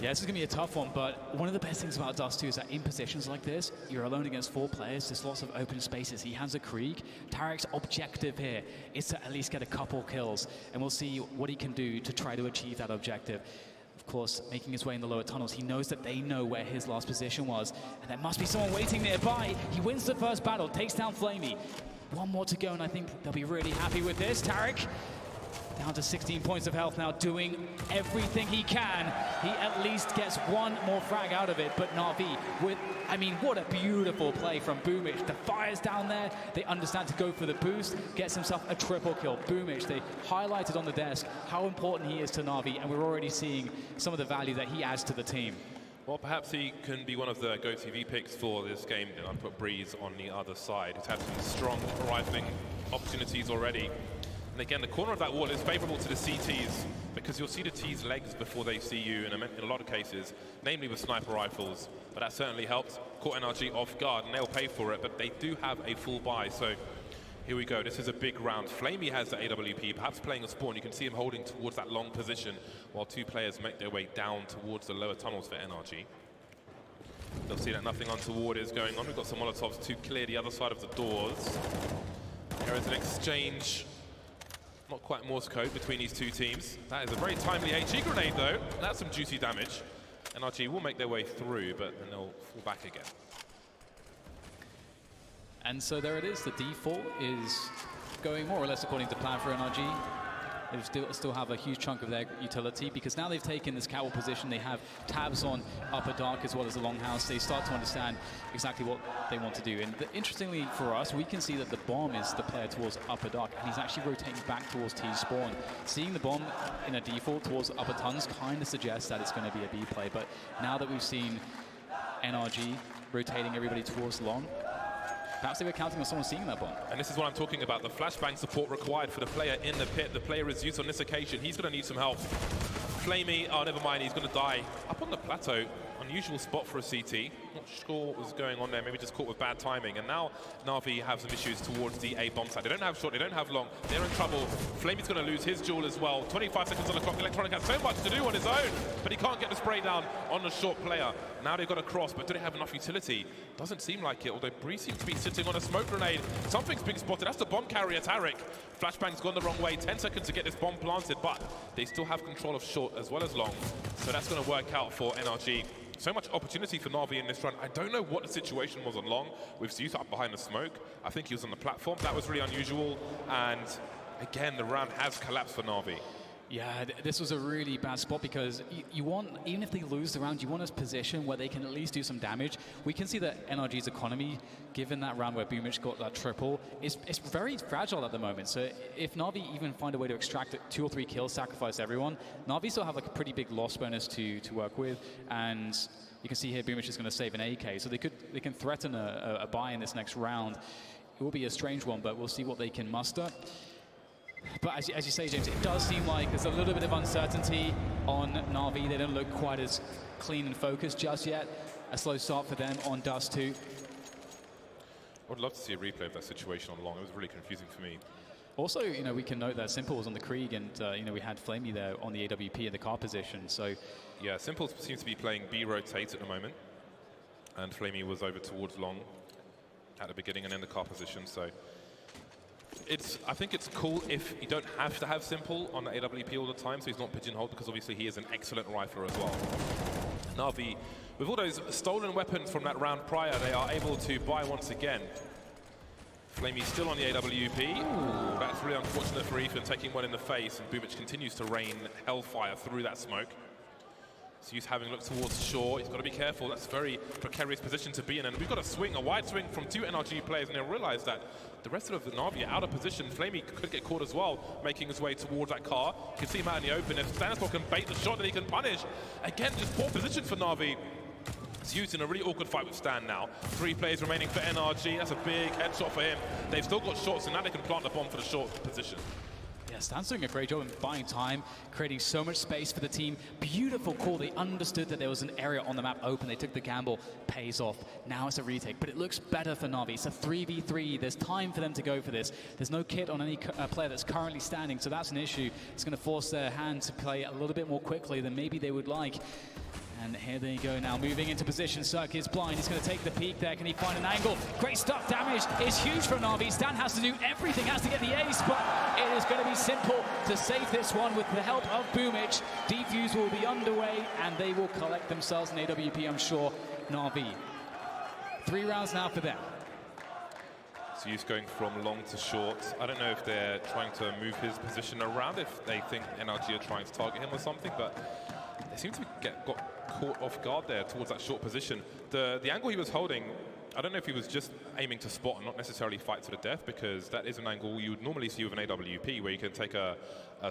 Yeah, this is going to be a tough one, but one of the best things about Dust 2 is that in positions like this, you're alone against 4 players. There's lots of open spaces. He has a Krieg. Tarek's objective here is to at least get a couple kills, and we'll see what he can do to try to achieve that objective. Of course, making his way in the lower tunnels, he knows that they know where his last position was, and there must be someone waiting nearby. He wins the first battle, takes down Flamey. One more to go, and I think they'll be really happy with this. Tarek, down to 16 points of health now, doing everything he can. He at least gets one more frag out of it, but Na'Vi with, I mean, what a beautiful play from Boomich. The fire's down there, they understand to go for the boost, gets himself a triple kill. Boomich, they highlighted on the desk how important he is to Na'Vi, and we're already seeing some of the value that he adds to the team. Well, perhaps he can be one of the GoTV picks for this game. And I've put Breeze on the other side. He's had some strong rifling opportunities already. And again, the corner of that wall is favorable to the CTs, because you'll see the T's legs before they see you in a lot of cases, namely with sniper rifles. But that certainly helps. Caught NRG off guard, and they'll pay for it, but they do have a full buy. So here we go. This is a big round. Flamey has the AWP, perhaps playing a spawn. You can see him holding towards that long position while 2 players make their way down towards the lower tunnels for NRG. They'll see that nothing untoward is going on. We've got some Molotovs to clear the other side of the doors. There is an exchange. Not quite Morse code between these 2 teams. That is a very timely HE grenade, though. That's some juicy damage. NRG will make their way through, but then they'll fall back again. And so there it is. The default is going more or less according to plan for NRG. They still have a huge chunk of their utility because now they've taken this catwalk position. They have tabs on upper dark as well as the longhouse. They start to understand exactly what they want to do. And interestingly for us, we can see that the bomb is the player towards upper dark, and he's actually rotating back towards T spawn. Seeing the bomb in a default towards upper tons kind of suggests that it's going to be a B play. But now that we've seen NRG rotating everybody towards long, perhaps they were counting on someone seeing that bomb. And this is what I'm talking about, the flashbang support required for the player in the pit. The player is used on this occasion. He's going to need some help. Flamey, oh, never mind, he's going to die. Up on the plateau, unusual spot for a CT. Not sure what was going on there, maybe just caught with bad timing. And now Na'Vi have some issues towards the A bomb side. They don't have short, they don't have long. They're in trouble. Flamey's going to lose his duel as well. 25 seconds on the clock. Electronic has so much to do on his own, but he can't get the spray down on the short player. Now they've got a cross, but do they have enough utility? Doesn't seem like it, although Bree seems to be sitting on a smoke grenade. Something's being spotted. That's the bomb carrier, Tarek. Flashbang's gone the wrong way. 10 seconds to get this bomb planted, but they still have control of short as well as long. So that's going to work out for NRG. So much opportunity for Na'Vi in this run. I don't know what the situation was on long with Zeus up behind the smoke. I think he was on the platform. That was really unusual. And again, the round has collapsed for Na'Vi. Yeah, this was a really bad spot because you want, even if they lose the round, you want a position where they can at least do some damage. We can see that NRG's economy, given that round where Boomich got that triple, it's very fragile at the moment. So if Na'Vi even find a way to extract 2 or 3 kills, sacrifice everyone, Na'Vi still have like a pretty big loss bonus to work with. And you can see here Boomich is going to save an AK. So they can threaten a buy in this next round. It will be a strange one, but we'll see what they can muster. But as you say, James, it does seem like there's a little bit of uncertainty on Na'Vi. They don't look quite as clean and focused just yet. A slow start for them on Dust 2. I would love to see a replay of that situation on long. It was really confusing for me. Also, you know, we can note that Simple was on the Krieg, and you know, we had Flamey there on the AWP in the car position. So yeah, Simple seems to be playing B rotate at the moment, and Flamey was over towards long at the beginning and in the car position. So I think it's cool if you don't have to have Simple on the AWP all the time, so he's not pigeonholed, because obviously he is an excellent rifler as well. Na'Vi, with all those stolen weapons from that round prior, they are able to buy once again. Flamey still on the AWP. Ooh, that's really unfortunate for Ethan, taking one in the face, and Boomich continues to rain hellfire through that smoke. So he's having a look towards shore. He's got to be careful. That's a very precarious position to be in. And we've got a swing, a wide swing from 2 NRG players, and they realize that the rest of the Na'Vi are out of position. Flamey could get caught as well, making his way towards that car. You can see him out in the open. If Stanislav can bait the shot, then he can punish. Again, just poor position for Na'Vi. Zeus in a really awkward fight with Stan now. 3 players remaining for NRG. That's a big headshot for him. They've still got shots, and now they can plant the bomb for the short position. Yeah, Stan's doing a great job in buying time, creating so much space for the team. Beautiful call. They understood that there was an area on the map open. They took the gamble. Pays off. Now it's a retake, but it looks better for Na'Vi. It's a 3v3. There's time for them to go for this. There's no kit on any player that's currently standing, so that's an issue. It's going to force their hand to play a little bit more quickly than maybe they would like. And here they go now, moving into position. Cirque is blind. He's going to take the peek there. Can he find an angle? Great stuff. Damage is huge for Na'Vi. Stan has to do everything, has to get the ace, but it is going to be simple to save this one with the help of Boomich. Defuse will be underway, and they will collect themselves an AWP, I'm sure. Na'Vi. 3 rounds now for them. So he's going from long to short. I don't know if they're trying to move his position around, if they think NRG are trying to target him or something, but they seem to got caught off guard there towards that short position. The angle he was holding, I don't know if he was just aiming to spot and not necessarily fight to the death, because that is an angle you would normally see with an AWP, where you can take a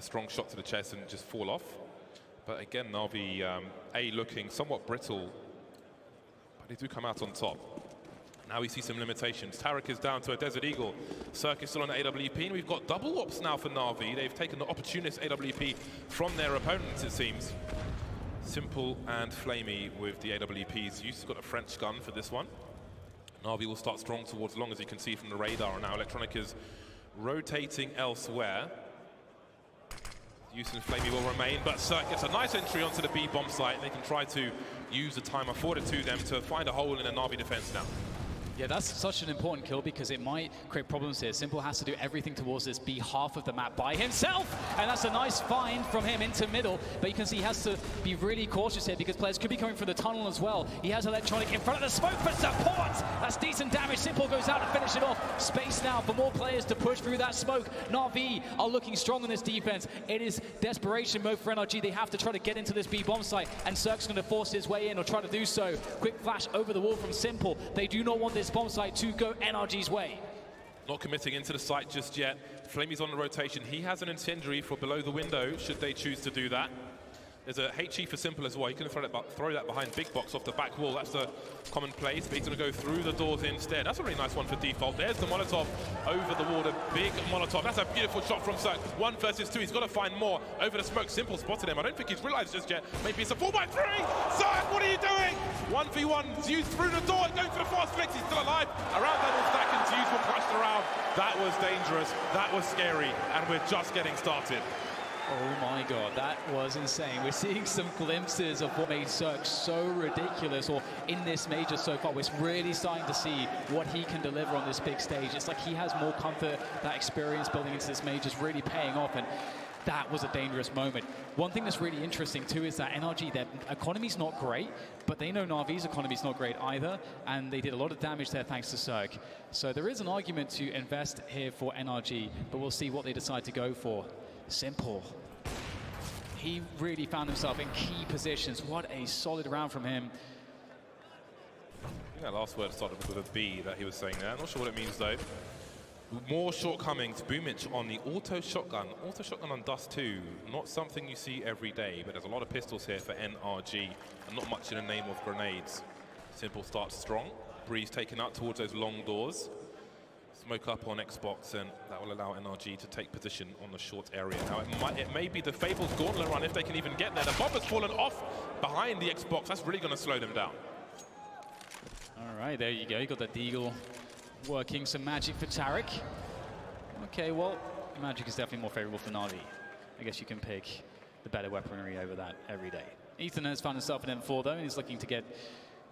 strong shot to the chest and just fall off. But again, Na'Vi, looking somewhat brittle, but they do come out on top. Now we see some limitations. Tarek is down to a Desert Eagle. Cirque is still on the AWP, and we've got double ops now for Na'Vi. They've taken the opportunist AWP from their opponents, it seems. Simple and Flamey with the AWPs. Zeus has got a French gun for this one. Na'Vi will start strong towards long, as you can see from the radar. And now Electronic is rotating elsewhere. Zeus and Flamey will remain, but Cirque gets a nice entry onto the B bomb site. They can try to use the time afforded to them to find a hole in the Na'Vi defense now. Yeah, that's such an important kill because it might create problems here. Simple has to do everything towards this B half of the map by himself, and that's a nice find from him into middle. But you can see he has to be really cautious here because players could be coming from the tunnel as well. He has Electronic in front of the smoke for support. That's decent damage. Simple goes out to finish it off. Space now for more players to push through that smoke. Na'Vi are looking strong on this defense. It is desperation mode for NRG. They have to try to get into this B bomb site, and Cirque's going to force his way in or try to do so. Quick flash over the wall from Simple. They do not want this bomb site to go NRG's way. Not committing into the site just yet. Flamey's on the rotation. He has an incendiary for below the window, should they choose to do that. There's a HE for Simple as well. He can throw that behind Big Box off the back wall. That's a common place, but he's going to go through the doors instead. That's a really nice one for default. There's the Molotov over the wall, a big Molotov. That's a beautiful shot from Cirque. 1 versus 2. He's got to find more. Over the smoke, Simple spotted him. I don't think he's realized just yet. Maybe it's a 4x3. Cirque, what are you doing? 1v1. Zeus through the door, going for the fast flicks. He's still alive. Around double stack, and Zeus will crush around. That was dangerous. That was scary, and we're just getting started. Oh my god, that was insane. We're seeing some glimpses of what made Cirque so ridiculous, or in this major so far. We're really starting to see what he can deliver on this big stage. It's like he has more comfort. That experience building into this major is really paying off, and that was a dangerous moment. One thing that's really interesting too is that NRG, their economy's not great, but they know Na'Vi's economy's not great either, and they did a lot of damage there thanks to Cirque. So there is an argument to invest here for NRG, but we'll see what they decide to go for. Simple. He really found himself in key positions. What a solid round from him. I think that last word started with a B that he was saying there. I'm not sure what it means though. More shortcomings. Boomich on the auto shotgun. Auto shotgun on Dust 2. Not something you see every day, but there's a lot of pistols here for NRG, and not much in the name of grenades. Simple starts strong. Breeze taken out towards those long doors. Smoke up on Xbox, and that will allow NRG to take position on the short area. Now it may be the Fabled Gauntlet run if they can even get there. The bomb has fallen off behind the Xbox. That's really going to slow them down. All right, there you go. You got the Deagle working some magic for Tarek. Okay, well, magic is definitely more favorable for Na'Vi. I guess you can pick the better weaponry over that every day. Ethan has found himself an M4 though, and he's looking to get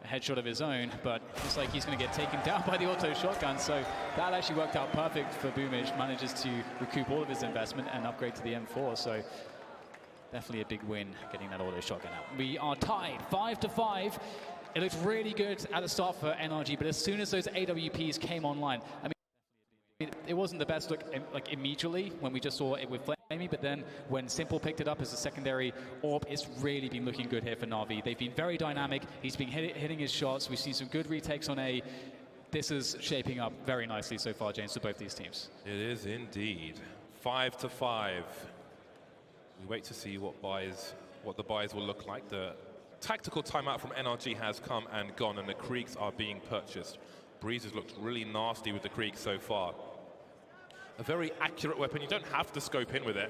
a headshot of his own, but looks like he's going to get taken down by the auto shotgun, so that actually worked out perfect for Boomich. Manages to recoup all of his investment and upgrade to the M4, so definitely a big win getting that auto shotgun out. We are tied 5-5. It looked really good at the start for NRG, but as soon as those AWPs came online, I mean, it wasn't the best look like immediately when we just saw it with Flamey, but then when Simple picked it up as a secondary AWP, it's really been looking good here for Na'Vi. They've been very dynamic. He's been hitting his shots. We've seen some good retakes on A. This is shaping up very nicely so far, James, for both these teams. It is indeed. 5-5. We wait to see what the buys will look like. The tactical timeout from NRG has come and gone, and the Kriegs are being purchased. Breeze has looked really nasty with the Krieg so far. A very accurate weapon. You don't have to scope in with it.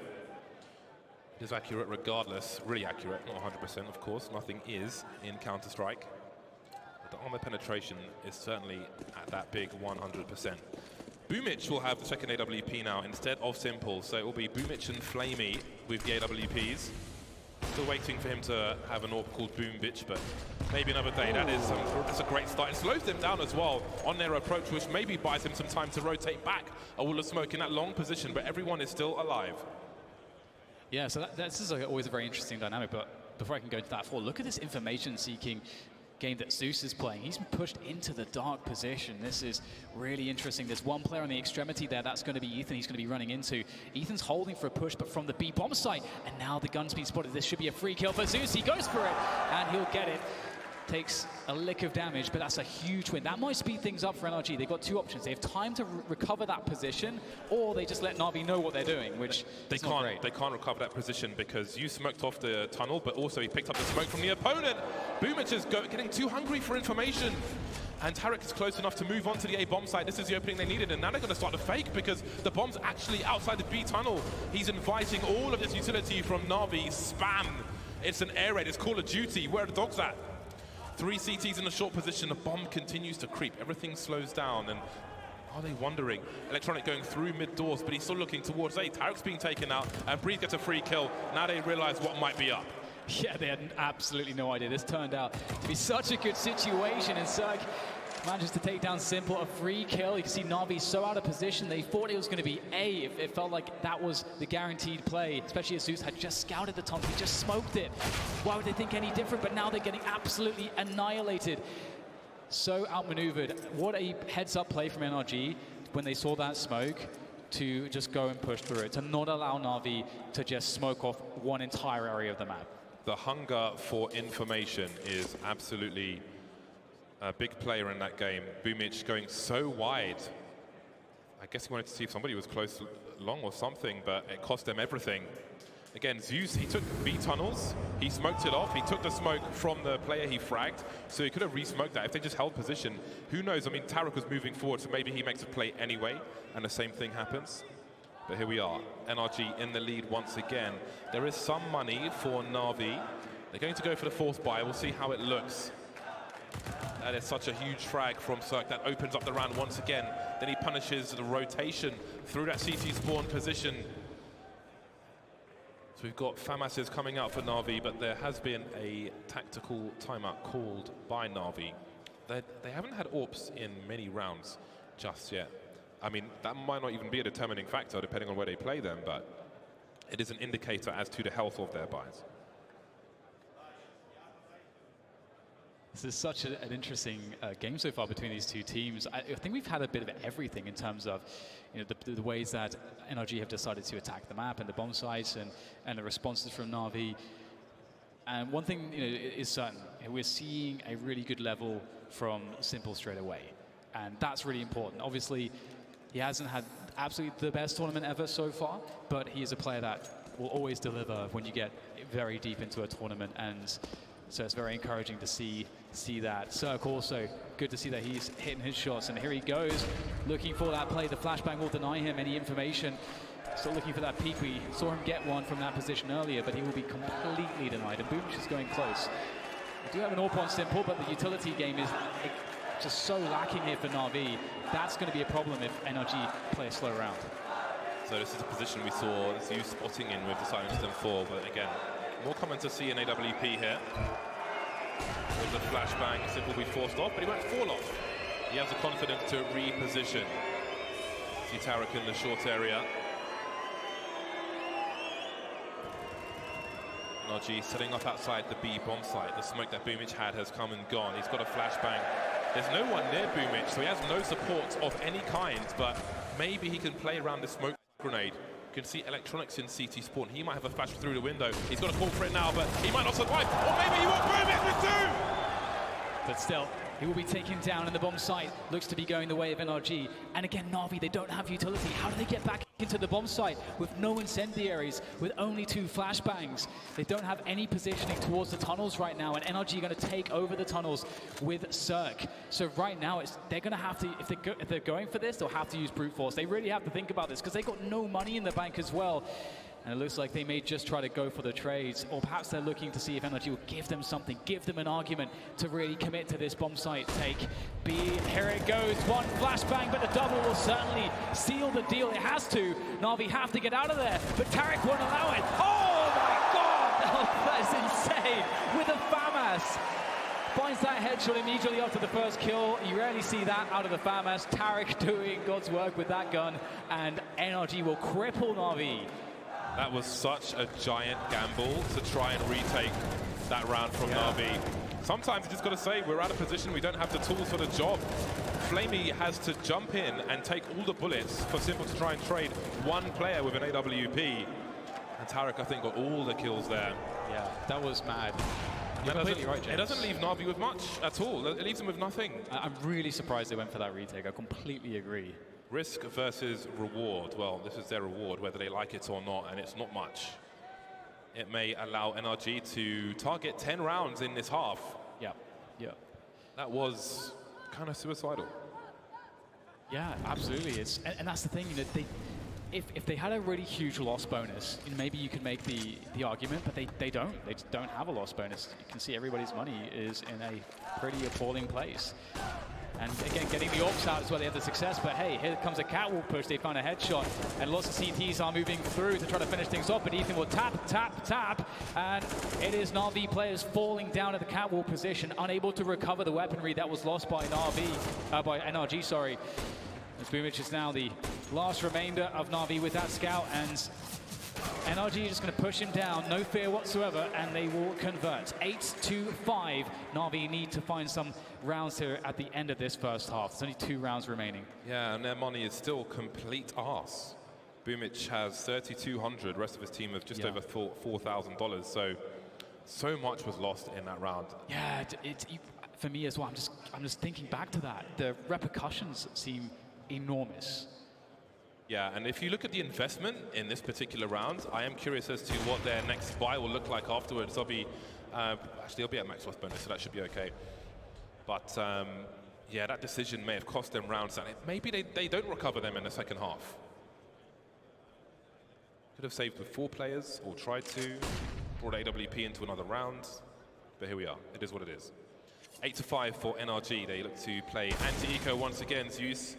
It is accurate regardless. Really accurate. Not 100%, of course. Nothing is in Counter-Strike. But the armor penetration is certainly at that big 100%. Boomich will have the second AWP now instead of Simple. So it will be Boomich and Flamey with the AWPs. Still waiting for him to have an AWP called Boom Bitch, but maybe another day. That's a great start. It slows them down as well on their approach, which maybe buys him some time to rotate back a wall of smoke in that long position, but everyone is still alive. Yeah, so this is always a very interesting dynamic, but before I can go into that, look at this information-seeking game that Zeus is playing. He's been pushed into the dark position. This is really interesting. There's one player on the extremity there. That's going to be Ethan. He's going to be running into. Ethan's holding for a push, but from the B bomb site. And now the gun's been spotted. This should be a free kill for Zeus. He goes for it, and he'll get it. Takes a lick of damage, but that's a huge win. That might speed things up for NRG. They've got two options. They have time to recover that position, or they just let Na'Vi know what they're doing, which they can't. They can't recover that position because you smoked off the tunnel, but also he picked up the smoke from the opponent. Boomich is getting too hungry for information. And Tarek is close enough to move on to the A bomb site. This is the opening they needed, and now they're going to start to fake because the bomb's actually outside the B tunnel. He's inviting all of this utility from Na'Vi. Spam. It's an air raid. It's Call of Duty. Where are the dogs at? 3 CTs in a short position. The bomb continues to creep. Everything slows down, and are they wondering? Electronic going through mid doors, but he's still looking towards A. Tarek's being taken out, and Breeze gets a free kill. Now they realize what might be up. Yeah, they had absolutely no idea. This turned out to be such a good situation, and Cirque manages to take down Simple, a free kill. You can see Na'Vi so out of position. They thought it was going to be A. It felt like that was the guaranteed play, especially as Zeus had just scouted the tunnel. He just smoked it. Why would they think any different? But now they're getting absolutely annihilated. So outmaneuvered. What a heads-up play from NRG when they saw that smoke to just go and push through it, to not allow Na'Vi to just smoke off one entire area of the map. The hunger for information is absolutely a big player in that game. Boomich going so wide. I guess he wanted to see if somebody was close long or something, but it cost them everything. Again, Zeus, he took B tunnels, he smoked it off, he took the smoke from the player he fragged, so he could have re-smoked that if they just held position. Who knows? I mean, Tarek was moving forward, so maybe he makes a play anyway, and the same thing happens. But here we are, NRG in the lead once again. There is some money for Na'Vi. They're going to go for the fourth buy. We'll see how it looks. That is such a huge frag from Cirque. That opens up the round once again. Then he punishes the rotation through that CT spawn position. So we've got FAMASes coming out for Na'Vi, but there has been a tactical timeout called by Na'Vi. They haven't had AWPs in many rounds just yet. I mean, that might not even be a determining factor depending on where they play them, but it is an indicator as to the health of their buys. This is such an interesting game so far between these two teams. I think we've had a bit of everything in terms of the ways that NRG have decided to attack the map and the bomb sites and the responses from Na'Vi. And one thing is certain, we're seeing a really good level from Simple straight away. And that's really important. Obviously, he hasn't had absolutely the best tournament ever so far, but he is a player that will always deliver when you get very deep into a tournament. And so it's very encouraging to see that. Cirque also, good to see that he's hitting his shots. And here he goes, looking for that play. The flashbang will deny him any information. Still looking for that peek. We saw him get one from that position earlier, but he will be completely denied. And Boomich is going close. We do have an AWP on Simple, but the utility game is just so lacking here for Na'Vi. That's going to be a problem if NRG play a slow round. So this is a position we saw Zeus spotting in with the Silence Them 4, but again, more common to see in AWP here. With the flashbang, Simple will be forced off, but he won't fall off. He has the confidence to reposition. See Tarek in the short area. NRG setting up outside the B bomb site. The smoke that Boomich had has come and gone. He's got a flashbang. There's no one near Boomich, so he has no support of any kind, but maybe he can play around the smoke grenade. You can see electronics in CT spawn. He might have a flash through the window. He's got a call for it now, but he might not survive. Or maybe he won't Boomich with two! But still, he will be taken down, and the bomb site looks to be going the way of NRG. And again, Na'Vi, they don't have utility. How do they get back into the bomb site with no incendiaries, with only 2 flashbangs? They don't have any positioning towards the tunnels right now, and NRG are going to take over the tunnels with Cirque. So right now, they're going to have to, if they're going for this, they'll have to use brute force. They really have to think about this, because they've got no money in the bank as well. And it looks like they may just try to go for the trades, or perhaps they're looking to see if NRG will give them something, give them an argument to really commit to this bomb site take. B, here it goes, one flashbang, but the double will certainly seal the deal. It has to. Na'Vi have to get out of there, but Tarek won't allow it. Oh my God, that is insane, with a FAMAS. Finds that headshot immediately after the first kill. You rarely see that out of the FAMAS. Tarek doing God's work with that gun, and NRG will cripple Na'Vi. That was such a giant gamble to try and retake that round from Na'Vi. Sometimes you just got to say, we're out of position, we don't have the tools for the job. Flamey has to jump in and take all the bullets for Simple to try and trade one player with an AWP. And Tarek, I think, got all the kills there. Yeah, that was mad. You're completely right, James. It doesn't leave Na'Vi with much at all. It leaves them with nothing. I'm really surprised they went for that retake. I completely agree. Risk versus reward. Well, this is their reward, whether they like it or not, and it's not much. It may allow NRG to target 10 rounds in this half. Yeah. That was kind of suicidal. Yeah, absolutely. And that's the thing, if they had a really huge loss bonus, maybe you could make the argument, but they don't. They just don't have a loss bonus. You can see everybody's money is in a pretty appalling place. And again, getting the orcs out is where they had the success, but hey, here comes a catwalk push, they found a headshot, and lots of CTs are moving through to try to finish things off, but Ethan will tap, and it is Na'Vi players falling down at the catwalk position, unable to recover the weaponry that was lost by NRG, sorry. As Boomich is now the last remainder of Na'Vi with that scout, and NRG is just going to push him down, no fear whatsoever, and they will convert. 8-5. Na'Vi need to find some rounds here at the end of this first half. There's only 2 rounds remaining. Yeah, and their money is still complete arse. Boomich has 3,200. Rest of his team have just over $4,000. So much was lost in that round. Yeah, for me as well. I'm just thinking back to that. The repercussions seem enormous. Yeah, and if you look at the investment in this particular round, I am curious as to what their next buy will look like afterwards. They'll be, actually, they'll be at max loss bonus, so that should be okay. But yeah, that decision may have cost them rounds, and maybe they don't recover them in the second half. Could have saved with 4 players, or tried to, brought AWP into another round, but here we are. It is what it is. 8-5 for NRG. They look to play anti-eco once again. Zeus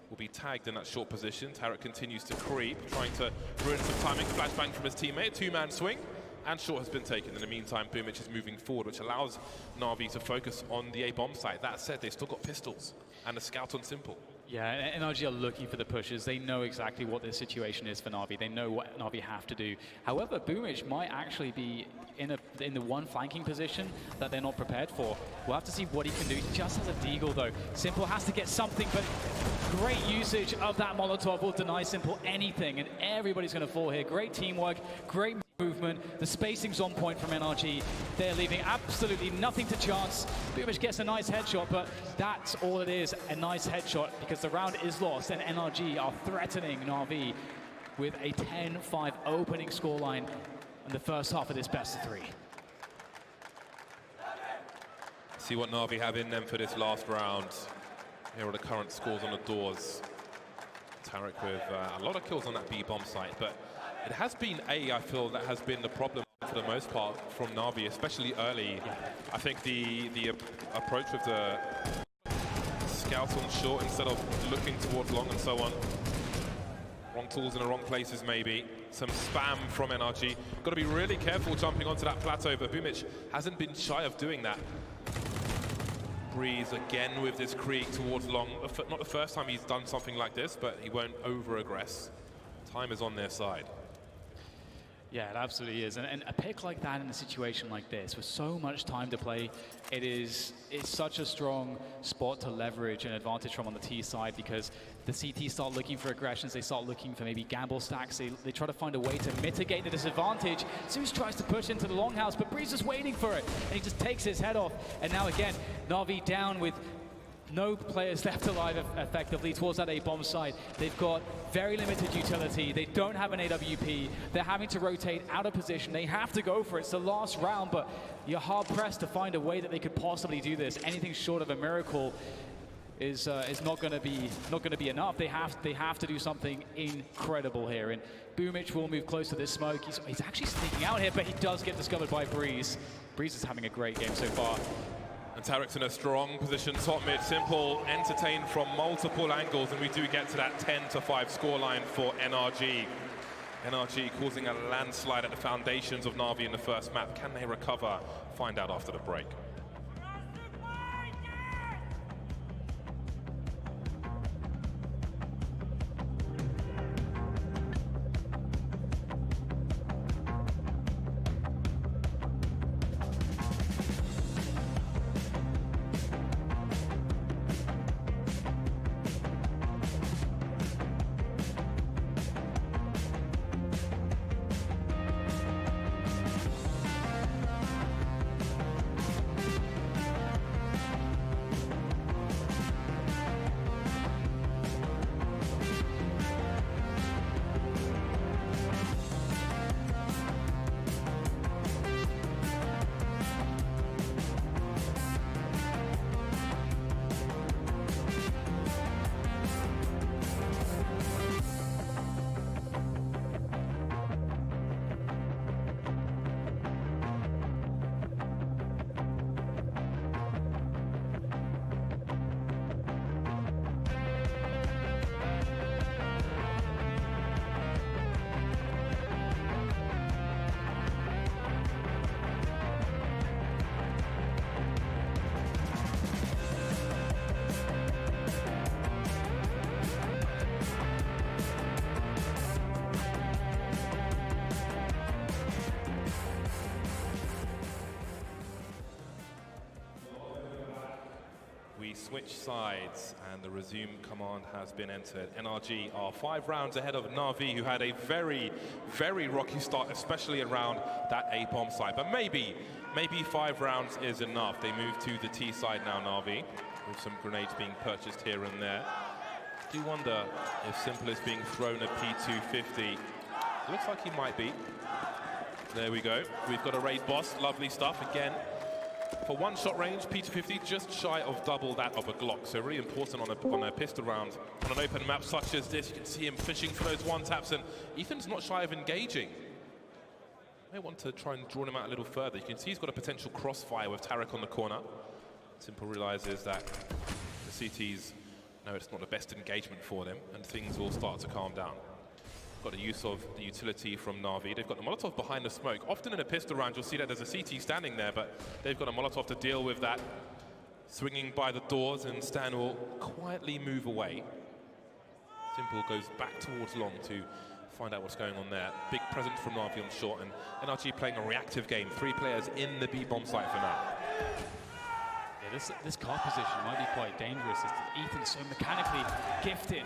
will be tagged in that short position. Tarek continues to creep, trying to ruin some timing. Flashbang from his teammate, 2-man swing, and short has been taken. In the meantime, Boomich is moving forward, which allows Na'Vi to focus on the A-bomb site. That said, they've still got pistols and a scout on simple. Yeah, NRG are looking for the pushes. They know exactly what the situation is for Na'Vi. They know what Na'Vi have to do. However, Boomich might actually be in the one flanking position that they're not prepared for. We'll have to see what he can do. He just has a deagle though. Simple has to get something, but great usage of that Molotov will deny Simple anything, and everybody's going to fall here. Great teamwork, great movement. The spacing's on point from NRG. They're leaving absolutely nothing to chance. Boomich gets a nice headshot, but that's all it is, a nice headshot, because the round is lost, and NRG are threatening Na'Vi with a 10-5 opening scoreline in the first half of this best of 3. See what Na'Vi have in them for this last round. Here are the current scores on the doors. Tarek with a lot of kills on that B-bomb site, but it has been I feel, that has been the problem for the most part from Na'Vi, especially early. I think the approach with the scout on short instead of looking towards long and so on. Wrong tools in the wrong places maybe. Some spam from NRG. Got to be really careful jumping onto that plateau, but Boomich hasn't been shy of doing that. Breeze again with this creek towards long. Not the first time he's done something like this, but he won't over-aggress. Time is on their side. Yeah, it absolutely is. And a pick like that in a situation like this, with so much time to play, it's such a strong spot to leverage an advantage from on the T side, because the CT start looking for aggressions, they start looking for maybe gamble stacks, they try to find a way to mitigate the disadvantage. Zeus tries to push into the longhouse, but Breeze is waiting for it, and he just takes his head off. And now again, Na'Vi down with no players left alive effectively towards that A-bomb site. They've got very limited utility. They don't have an AWP. They're having to rotate out of position. They have to go for it. It's the last round, but you're hard-pressed to find a way that they could possibly do this. Anything short of a miracle is not going to be enough. They have to do something incredible here. And Boomich will move close to this smoke. He's actually sneaking out here, but he does get discovered by Breeze. Breeze is having a great game so far. And Tarek's in a strong position, top mid, simple, entertained from multiple angles, and we do get to that 10-5 scoreline for NRG. NRG causing a landslide at the foundations of Na'Vi in the first map. Can they recover? Find out after the break. switch sides, and the resume command has been entered. NRG are 5 rounds ahead of Na'Vi, who had a very, very rocky start, especially around that A bomb side. But maybe 5 rounds is enough. They move to the T side now, Na'Vi, with some grenades being purchased here and there. Do wonder if Simple is being thrown a P250. Looks like he might be. There we go. We've got a raid boss. Lovely stuff again. For one-shot range, P250 just shy of double that of a Glock. So really important on a pistol round. On an open map such as this, you can see him fishing for those one-taps, and Ethan's not shy of engaging. May want to try and draw him out a little further. You can see he's got a potential crossfire with Tarek on the corner. Simple realizes that the CTs know it's not the best engagement for them, and things will start to calm down. Got the use of the utility from Na'Vi. They've got the Molotov behind the smoke. Often in a pistol round, you'll see that there's a CT standing there, but they've got a Molotov to deal with that. Swinging by the doors, and Stan will quietly move away. Simple goes back towards long to find out what's going on there. Big presence from Na'Vi on short, and NRG playing a reactive game. 3 players in the B-bomb site for now. Yeah, this car position might be quite dangerous. Ethan's so mechanically gifted.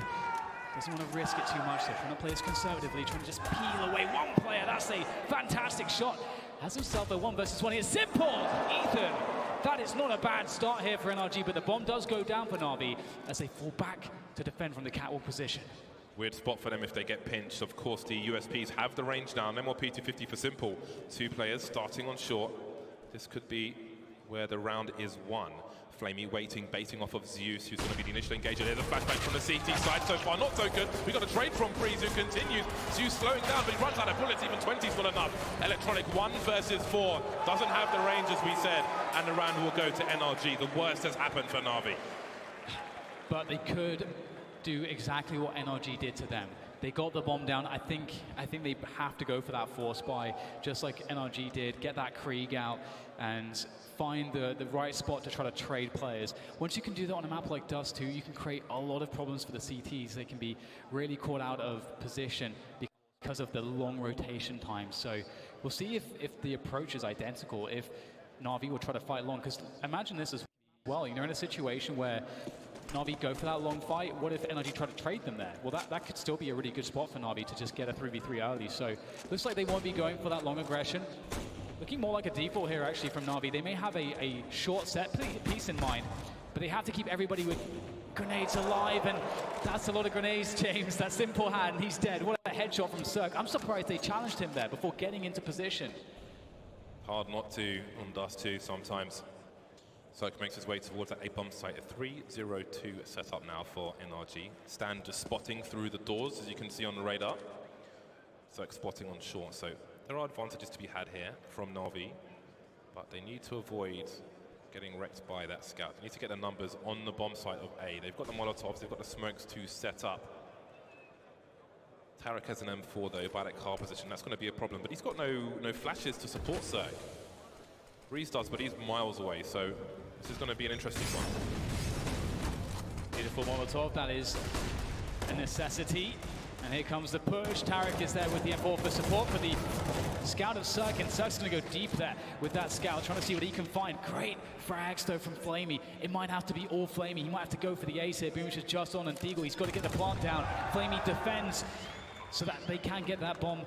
Doesn't want to risk it too much. They're trying to play this conservatively, trying to just peel away one player. That's a fantastic shot. Has himself a 1 versus 1 here. Simple! Ethan! That is not a bad start here for NRG, but the bomb does go down for Na'Vi as they fall back to defend from the catwalk position. Weird spot for them if they get pinched. Of course, the USPs have the range now. No more P250 for Simple. 2 players starting on short. This could be where the round is won. Flamey waiting, baiting off of Zeus, who's going to be the initial engager. There's a flashback from the CT side so far. Not so good. We got a trade from Breeze, who continues. Zeus slowing down, but he runs out of bullets. Even 20's not enough. Electronic 1 versus 4. Doesn't have the range, as we said. And the round will go to NRG. The worst has happened for Na'Vi. But they could do exactly what NRG did to them. They got the bomb down. I think they have to go for that force buy, just like NRG did. Get that Krieg out and find the right spot to try to trade players. Once you can do that on a map like Dust 2, you can create a lot of problems for the CTs. They can be really caught out of position because of the long rotation time. So we'll see if the approach is identical, if Na'Vi will try to fight long. Because imagine this as well. You're in a situation where Na'Vi go for that long fight. What if NRG try to trade them there? Well, that could still be a really good spot for Na'Vi to just get a 3v3 early. So looks like they won't be going for that long aggression. Looking more like a default here, actually, from Na'Vi. They may have a short set piece in mind, but they have to keep everybody with grenades alive, and that's a lot of grenades, James. That Simple had, and he's dead. What a headshot from Cirque. I'm surprised they challenged him there before getting into position. Hard not to on Dust 2 sometimes. Cirque makes his way towards that A-bomb site. A 3-0-2 set up now for NRG. Stan just spotting through the doors, as you can see on the radar. Cirque spotting on short, so there are advantages to be had here from Na'Vi, but they need to avoid getting wrecked by that scout. They need to get the numbers on the bomb site of A. They've got the Molotovs, they've got the smokes to set up. Tarek has an M4 though by that car position. That's going to be a problem, but he's got no flashes to support Cirque. Breeze does, but he's miles away, so this is going to be an interesting one. Beautiful Molotov, that is a necessity. And here comes the push. Tarek is there with the M4 for support for the scout of Cirque, and Cirque's going to go deep there with that scout, trying to see what he can find. Great frags though from Flamey. It might have to be all Flamey. He might have to go for the ace here. Boomish is just on, and Deagle, he's got to get the plant down. Flamey defends so that they can get that bomb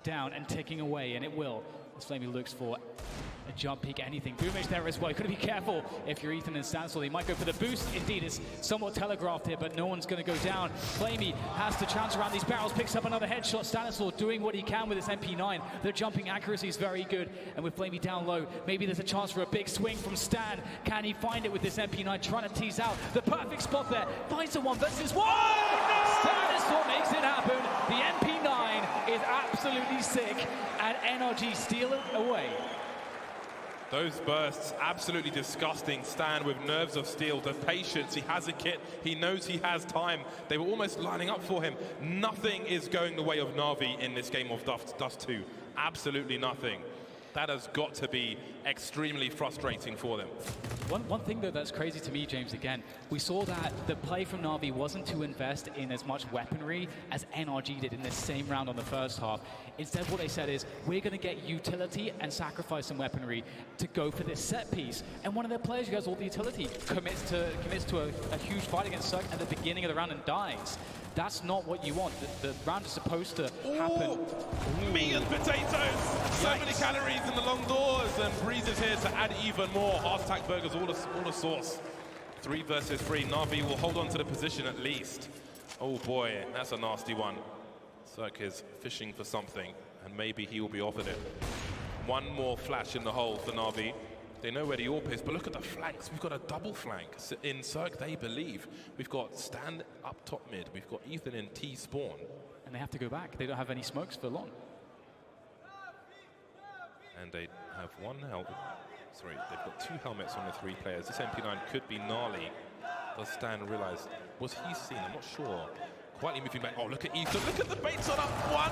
down and ticking away, and it will, as Flamey looks for a jump peek, anything. Boomish there as well. You've got to be careful if you're Ethan and Stansel. He might go for the boost. Indeed, it's somewhat telegraphed here, but no one's going to go down. Flamey has to chance around these barrels, picks up another headshot. Stanislaw doing what he can with his MP9. The jumping accuracy is very good, and with Flamey down low, maybe there's a chance for a big swing from Stan. Can he find it with this MP9, trying to tease out the perfect spot there? Finds a 1 versus 1! Stanislaw makes it happen. The MP9 is absolutely sick, and NRG steal it away. Those bursts, absolutely disgusting. Stan with nerves of steel, the patience. He has a kit. He knows he has time. They were almost lining up for him. Nothing is going the way of Na'Vi in this game of Dust 2. Absolutely nothing. That has got to be extremely frustrating for them. One thing though that's crazy to me, James, again, we saw that the play from Na'Vi wasn't to invest in as much weaponry as NRG did in this same round on the first half. Instead, what they said is, we're going to get utility and sacrifice some weaponry to go for this set piece. And one of their players who has all the utility commits to a huge fight against Cirque at the beginning of the round and dies. That's not what you want. The round is supposed to happen. Meat and potatoes. So many calories in the long doors, and Breeze is here to add even more. Heart attack burgers, all the sauce. 3 versus 3. Na'Vi will hold on to the position at least. Oh boy, that's a nasty one. Cirque is fishing for something, and maybe he will be offered it. One more flash in the hole for Na'Vi. They know where the AWP is, but look at the flanks. We've got a double flank. In Cirque, they believe. We've got Stan up top mid. We've got Ethan in T spawn. And they have to go back. They don't have any smokes for long. And they have one helmet. Sorry, they've got 2 helmets on the 3 players. This MP9 could be gnarly. Does Stan realize? Was he seen? I'm not sure. Quietly moving back. Oh, look at Ethan. Look at the baits on up one.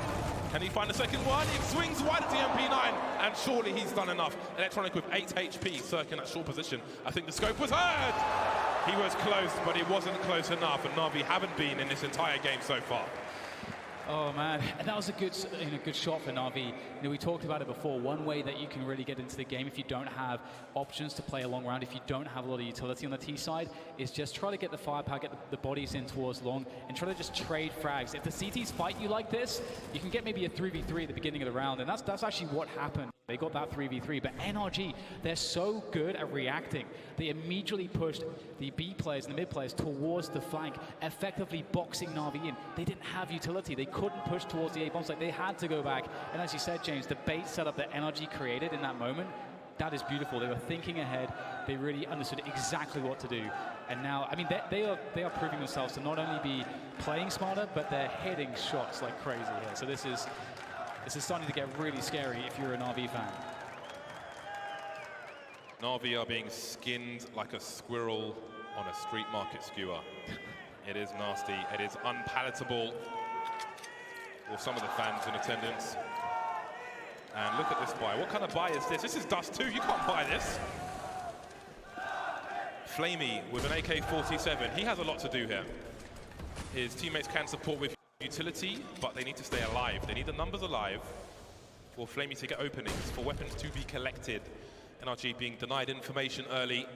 Can he find a second one? He swings wide at the MP9. And surely he's done enough. Electronic with 8 HP. Cirque in that short position. I think the scope was heard. He was close, but it wasn't close enough. And Na'Vi haven't been in this entire game so far. Oh man, and that was a good shot for Na'Vi. We talked about it before. One way that you can really get into the game if you don't have options to play a long round, if you don't have a lot of utility on the T side, is just try to get the firepower, get the bodies in towards long, and try to just trade frags. If the CTs fight you like this, you can get maybe a 3v3 at the beginning of the round, and that's actually what happened. They got that 3v3, but NRG, they're so good at reacting. They immediately pushed the B players and the mid players towards the flank, effectively boxing Na'Vi in. They didn't have utility. They couldn't push towards the A bomb site. They had to go back. And as you said, James, the bait setup that NRG created in that moment, that is beautiful. They were thinking ahead. They really understood exactly what to do. And now, I mean, they are proving themselves to not only be playing smarter, but they're hitting shots like crazy here. So this is starting to get really scary if you're a Na'Vi fan. Na'Vi are being skinned like a squirrel on a street market skewer. It is nasty. It is unpalatable for some of the fans in attendance. And look at this buy. What kind of buy is this? This is Dust 2. You can't buy this. Flamey with an AK-47. He has a lot to do here. His teammates can support with utility, but they need to stay alive. They need the numbers alive for Flamey to get openings, for weapons to be collected. NRG being denied information early.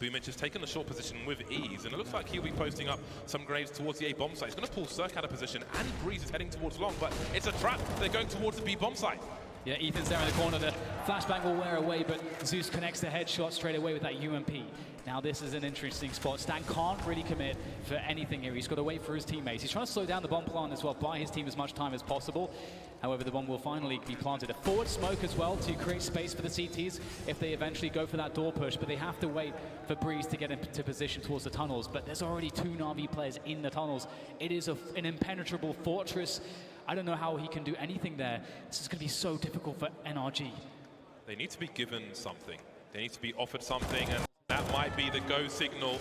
Boomich has taken the short position with ease, and it looks like he'll be posting up some grenades towards the A bomb site. He's going to pull Cirque out of position, and Breeze is heading towards long, but it's a trap. They're going towards the B bomb site. Yeah, Ethan's there in the corner. The flashbang will wear away, but Zeus connects the headshot straight away with that UMP. Now this is an interesting spot. Stan can't really commit for anything here. He's got to wait for his teammates. He's trying to slow down the bomb plant as well, buy his team as much time as possible. However, the bomb will finally be planted. A forward smoke as well to create space for the CTs if they eventually go for that door push, but they have to wait for Breeze to get into position towards the tunnels. But there's already 2 Na'Vi players in the tunnels. It is an impenetrable fortress. I don't know how he can do anything there. This is going to be so difficult for NRG. They need to be given something. They need to be offered something, and that might be the go signal.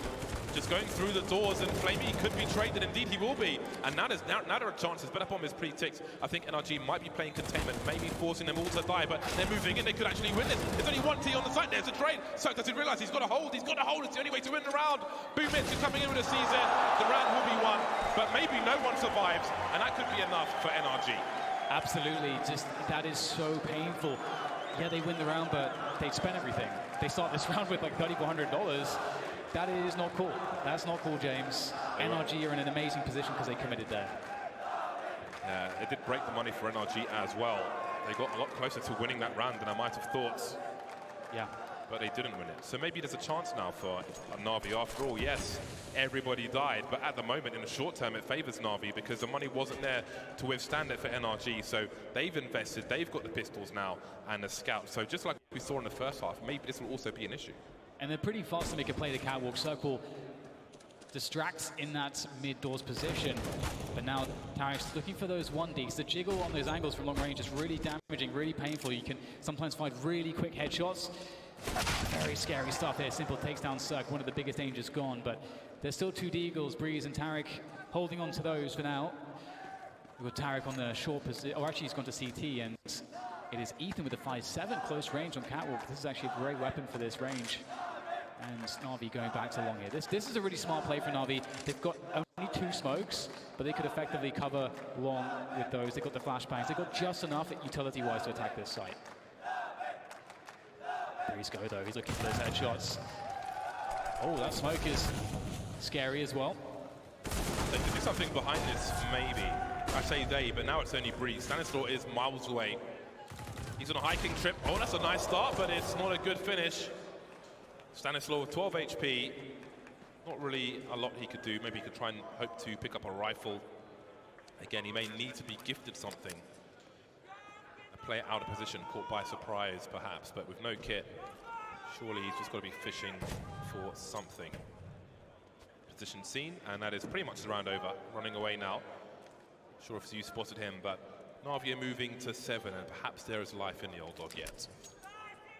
Just going through the doors, and Flamey could be traded. Indeed, he will be. And now there are chances. Better bomb is pretty ticked. I think NRG might be playing containment, maybe forcing them all to die, but they're moving in. They could actually win this. There's only 1 T on the site. There's a trade. Cirque doesn't realize he's got to hold. He's got to hold. It's the only way to win the round. Boomich is coming in with a CZ. The round will be won, but maybe no one survives, and that could be enough for NRG. Absolutely. Just that is so painful. Yeah, they win the round, but they spent everything. They start this round with like $3,400. That is not cool. That's not cool, James. NRG are in an amazing position because they committed there. Yeah, it did break the money for NRG as well. They got a lot closer to winning that round than I might have thought. Yeah. But they didn't win it. So maybe there's a chance now for Na'Vi. After all, yes, everybody died. But at the moment, in the short term, it favors Na'Vi because the money wasn't there to withstand it for NRG. So they've invested. They've got the pistols now and the scout. So just like we saw in the first half, maybe this will also be an issue. And they're pretty fast to make a play. The catwalk circle distracts in that mid-doors position. But now Tarek's looking for those 1Ds. The jiggle on those angles from long range is really damaging, really painful. You can sometimes find really quick headshots. Very scary stuff there. Simple takes down Cirque. One of the biggest dangers gone. But there's still 2 Deagles, Breeze and Tarek, holding on to those for now. We've got Tarek on the short position. Oh, actually, he's gone to CT. And It is Ethan with the 5-7 close range on Catwalk. This is actually a great weapon for this range. And Na'Vi going back to long here. This is a really smart play for Na'Vi. They've got only 2 smokes, but they could effectively cover long with those. They've got the flashbangs. They've got just enough utility-wise to attack this site. Breeze go though. He's looking for those headshots. Oh, that smoke is scary as well. They could do something behind this, maybe. I say they, but now it's only Breeze. Stanislaw is miles away. He's on a hiking trip. Oh, that's a nice start, but it's not a good finish. Stanislaw with 12 HP. Not really a lot he could do. Maybe he could try and hope to pick up a rifle. Again, he may need to be gifted something. A player out of position, caught by surprise, perhaps, but with no kit. Surely he's just got to be fishing for something. Position seen, and that is pretty much the round over. Running away now. Not sure if you spotted him, but Na'Vi are moving to 7, and perhaps there is life in the old dog yet.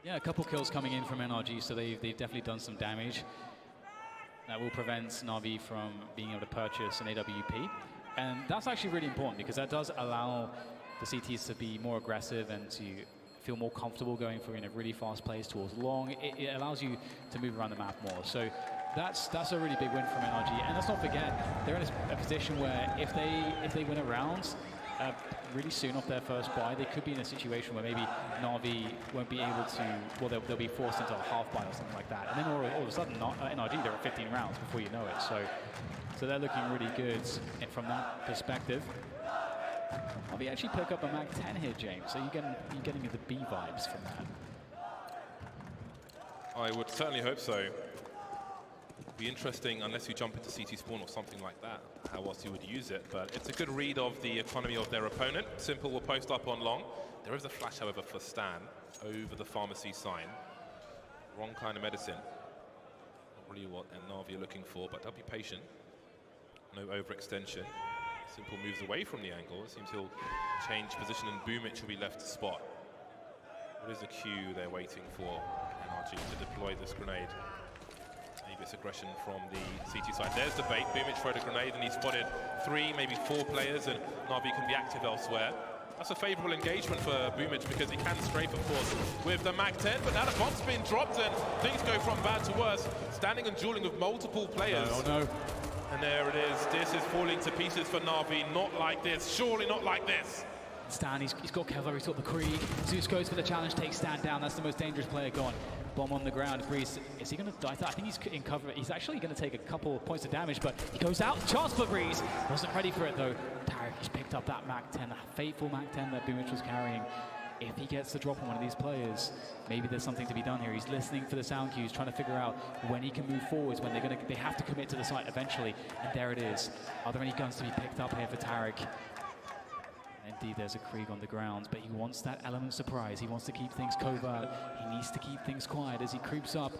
Yeah, a couple kills coming in from NRG, so they've definitely done some damage. That will prevent Na'Vi from being able to purchase an AWP. And that's actually really important because that does allow the CTs to be more aggressive and to feel more comfortable going for really fast plays towards long. It allows you to move around the map more. So that's a really big win from NRG. And let's not forget, they're in a position where if they win a round really soon off their first buy, they could be in a situation where maybe Na'Vi won't be able to, well, they'll be forced into a half buy or something like that. And then all of a sudden, NRG, they're at 15 rounds before you know it. So they're looking really good from that perspective. Na'Vi actually pick up a Mag 10 here, James. So you're getting the B vibes from that. I would certainly hope so. Be interesting unless you jump into CT spawn or something like that, how else you would use it, but it's a good read of the economy of their opponent. Simple will post up on long. There is a flash, however, for Stan over the pharmacy sign. Wrong kind of medicine. Not really what Na'Vi are looking for, but they'll be patient. No overextension. Simple moves away from the angle. It seems he'll change position and Boomich will be left to spot. What is the cue they're waiting for NRG to deploy this grenade? Maybe it's aggression from the CT side. There's the bait. Boomich throw the grenade and he spotted 3, maybe 4 players, and Na'Vi can be active elsewhere. That's a favourable engagement for Boomich because he can strafe, of course, with the Mag 10, but now the bomb's been dropped and things go from bad to worse. Standing and dueling with multiple players. Oh no. And there it is. This is falling to pieces for Na'Vi. Not like this. Surely not like this. Stan, he's got Kevlar, he's got the Krieg. Zeus goes for the challenge, takes Stan down. That's the most dangerous player gone. Bomb on the ground. Breeze, is he going to die? I think he's in cover. He's actually going to take a couple of points of damage, but he goes out. Chance for Breeze. Wasn't ready for it though. Tarek, he's picked up that Mag 10, that fateful Mag 10 that Boomich was carrying. If he gets the drop on one of these players, maybe there's something to be done here. He's listening for the sound cues, trying to figure out when he can move forwards, when they have to commit to the site eventually. And there it is. Are there any guns to be picked up here for Tarek? Indeed, there's a Krieg on the ground, but he wants that element of surprise. He wants to keep things covert. He needs to keep things quiet as he creeps up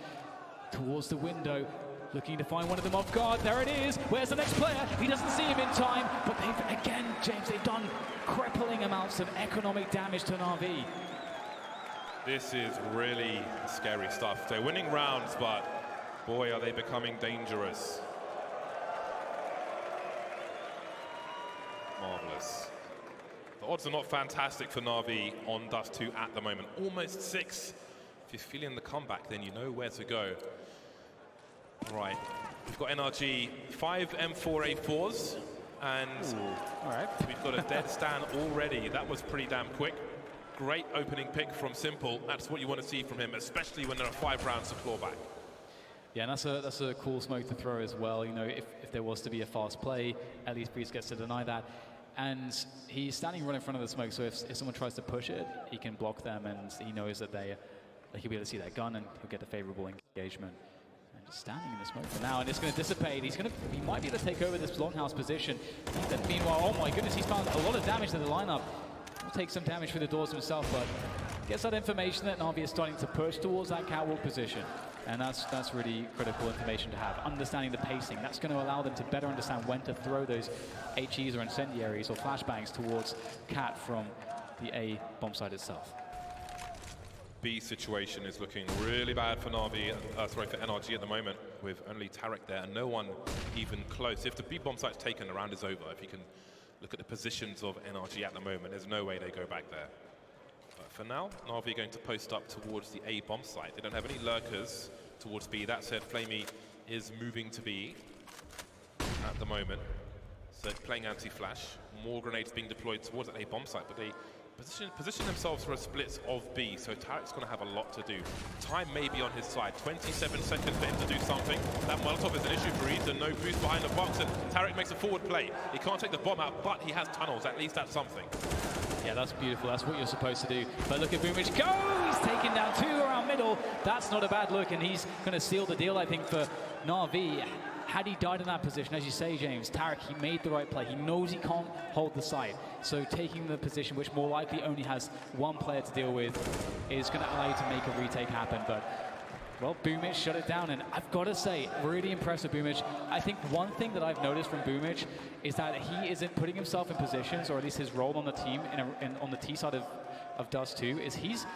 towards the window, looking to find one of them off guard. There it is. Where's the next player? He doesn't see him in time, but they've, again, James, they've done crippling amounts of economic damage to Na'Vi. This is really scary stuff. They're winning rounds, but boy, are they becoming dangerous. Marvelous. The odds are not fantastic for Na'Vi on Dust 2 at the moment. Almost 6. If you're feeling the comeback, then you know where to go. Right, we've got NRG 5 M4A4s, and all right. We've got a dead Stan already. That was pretty damn quick. Great opening pick from Simple. That's what you want to see from him, especially when there are 5 rounds to claw back. Yeah, and that's a cool smoke to throw as well. You know, if there was to be a fast play, at least Breeze gets to deny that. And he's standing right in front of the smoke, so if someone tries to push it, he can block them, and he knows that he'll be able to see that gun, and he'll get a favorable engagement. And just standing in the smoke for now, and it's going to dissipate. He might be able to take over this longhouse position. Then meanwhile, oh my goodness, he's found a lot of damage to the lineup. He'll take some damage through the doors himself, but gets that information that Na'Vi is starting to push towards that catwalk position. And that's really critical information to have. Understanding the pacing, that's going to allow them to better understand when to throw those HEs or incendiaries or flashbangs towards Cat from the A bomb site itself. B situation is looking really bad for Na'Vi, for NRG at the moment, with only Tarek there and no one even close. If the B bomb site's taken, the round is over. If you can look at the positions of NRG at the moment, there's no way they go back there. But For now, Na'Vi going to post up towards the A bomb site. They don't have any lurkers towards B. That said, Flamey is moving to B at the moment. So playing anti-flash, more grenades being deployed towards that A bomb site, but they position themselves for a split of B, so Tarek's going to have a lot to do. Time may be on his side. 27 seconds for him to do something. That Molotov is an issue for Eden. No boost behind the box, and Tarek makes a forward play. He can't take the bomb out, but he has tunnels. At least that's something. Yeah, that's beautiful. That's what you're supposed to do. But look at Boomich go! He's taken down 2 around middle. That's not a bad look, and he's going to seal the deal, I think, for Na'Vi. Had he died in that position, as you say, James, Tarek, he made the right play. He knows he can't hold the site. So taking the position, which more likely only has one player to deal with, is going to allow you to make a retake happen. But, well, Boomich shut it down. And I've got to say, really impressed with Boomich. I think one thing that I've noticed from Boomich is that he isn't putting himself in positions, or at least his role on the team, on the T side of Dust 2, is he's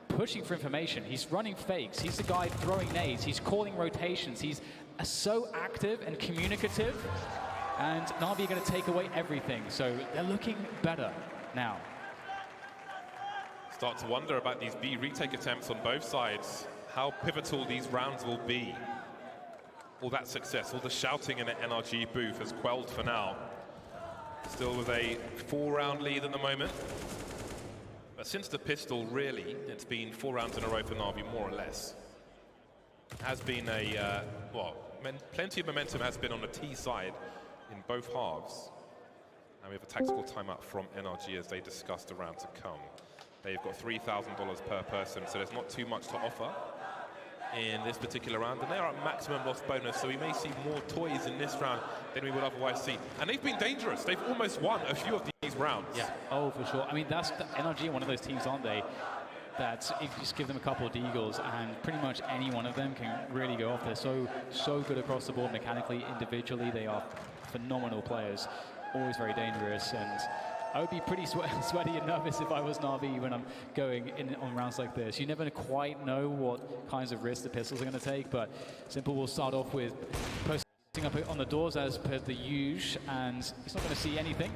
pushing for information. He's running fakes. He's the guy throwing nades. He's calling rotations. He's so active and communicative, and Na'Vi are going to take away everything. So they're looking better now. Start to wonder about these B retake attempts on both sides, how pivotal these rounds will be. All that success, all the shouting in the NRG booth has quelled for now. Still with a 4-round lead at the moment. But since the pistol, really, it's been 4 rounds in a row for Na'Vi, more or less. Has been a, plenty of momentum has been on the T side in both halves. And we have a tactical timeout from NRG as they discuss the round to come. They've got $3,000 per person, so there's not too much to offer in this particular round. And they are at maximum loss bonus, so we may see more toys in this round than we would otherwise see. And they've been dangerous. They've almost won a few of these rounds. Yeah, oh, for sure. I mean, that's the NRG, one of those teams, aren't they? That if you just give them a couple of deagles and pretty much any one of them can really go off. They're so good across the board mechanically, individually. They are phenomenal players, always very dangerous. And I would be pretty sweaty and nervous if I was Na'Vi when I'm going in on rounds like this. You never quite know what kinds of risks the pistols are going to take, but Simple will start off with posting up on the doors as per the usual, and he's not going to see anything.